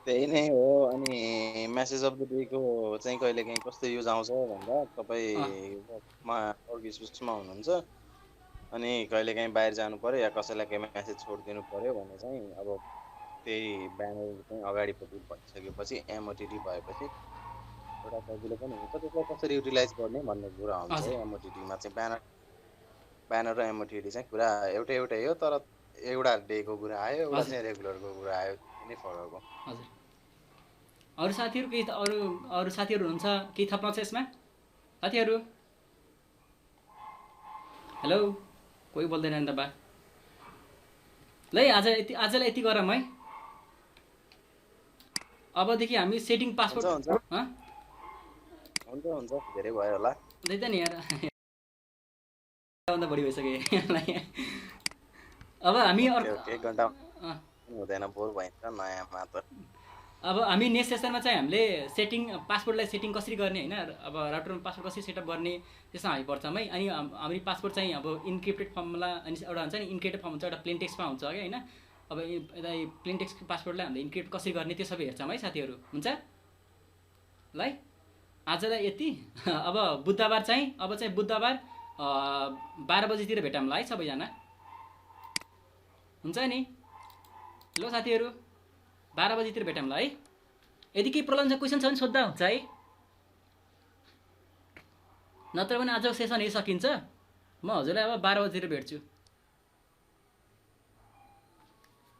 त्यही नै हो अनि मेसेज अफ द डे को चाहिँ कहिले काहीँ कस्तो युज आउँछ भन्दा तपाई वर्क स्पेसमा हुनुहुन्छ अनि कहिले काहीँ बाहिर जानु पर्यो या कसैलाई केही मेसेज छोडिदिनु पर्यो भने चाहिँ अब त्यही ब्यानर चाहिँ अगाडिपट्टि भइसकेपछि MOTD भएपछि एउटा सजिलो पनि हुन्छ त्यसलाई कसरी युटिलाइज गर्ने भन्ने कुरा हुन्छ MOTD मा चाहिँ ब्यानर र MOTD चाहिँ कुरा एउटै हो तर एउटा डे को कुरा आयो एउटा चाहिँ रेगुलर को कुरा आयो नै फरक हो हजुर अरु साथीहरु केही अरु साथीहरु हुन्छ केही थप्न छ यसमा साथीहरु हेलो कोही बोल्दैन नि त बा ल आजलाई यति गरौँ है अबदेखि हामी सेटिङ पासवर्ड हुन्छ धेरै भयो होला त्यही त नि यार भन्दा बढी भइसक्यो अब हामी एक घण्टा हुँदैन बोर भइन्छ नयाँमा त अब हामी नेक्स्ट सेसनमा चाहिँ हामीले पासवर्डलाई सेटिङ कसरी गर्ने हैन अब राउटरमा पासवर्ड कसरी सेटअप गर्ने त्यसमा हामी पर्छौँ है अनि हामी पासवर्ड चाहिँ अब इन्क्रिप्टेड फर्मला अनि एउटा हुन्छ नि इन्क्रिप्टेड फर्म हुन्छ एउटा प्लेन टेक्स्टमा हुन्छ के हैन अब यता प्लेन टेक्स्ट पासवर्डलाई हामीले इन्क्रिप्ट कसरी गर्ने त्यो सबै हेर्छौँ है साथीहरु हुन्छ ल आजलाई यति अब बुधबार चाहिँ बुधबार 12 बजेतिर भेटौँला है सबैजना हुन्छ नि ल साथीहरु 12 बजेतिर भेटौँला है यदि केही प्रब्लम छ क्वेशन छ भने सोध्दा हुन्छ है नत्र भने आजको सेसन यही सकिन्छ म हजुरलाई अब 12 बजेतिर भेट्छु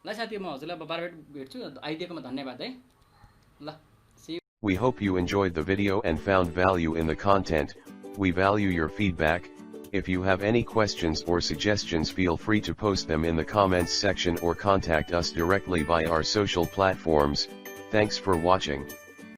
ल साथी म हजुरलाई अब 12 बजे भेट्छु आइदिएकोमा धन्यवाद है ल We hope you enjoyed the video and found value in the content. We value your feedback. If you have any questions or suggestions, feel free to post them in the comments section or contact us directly via our social platforms. Thanks for watching.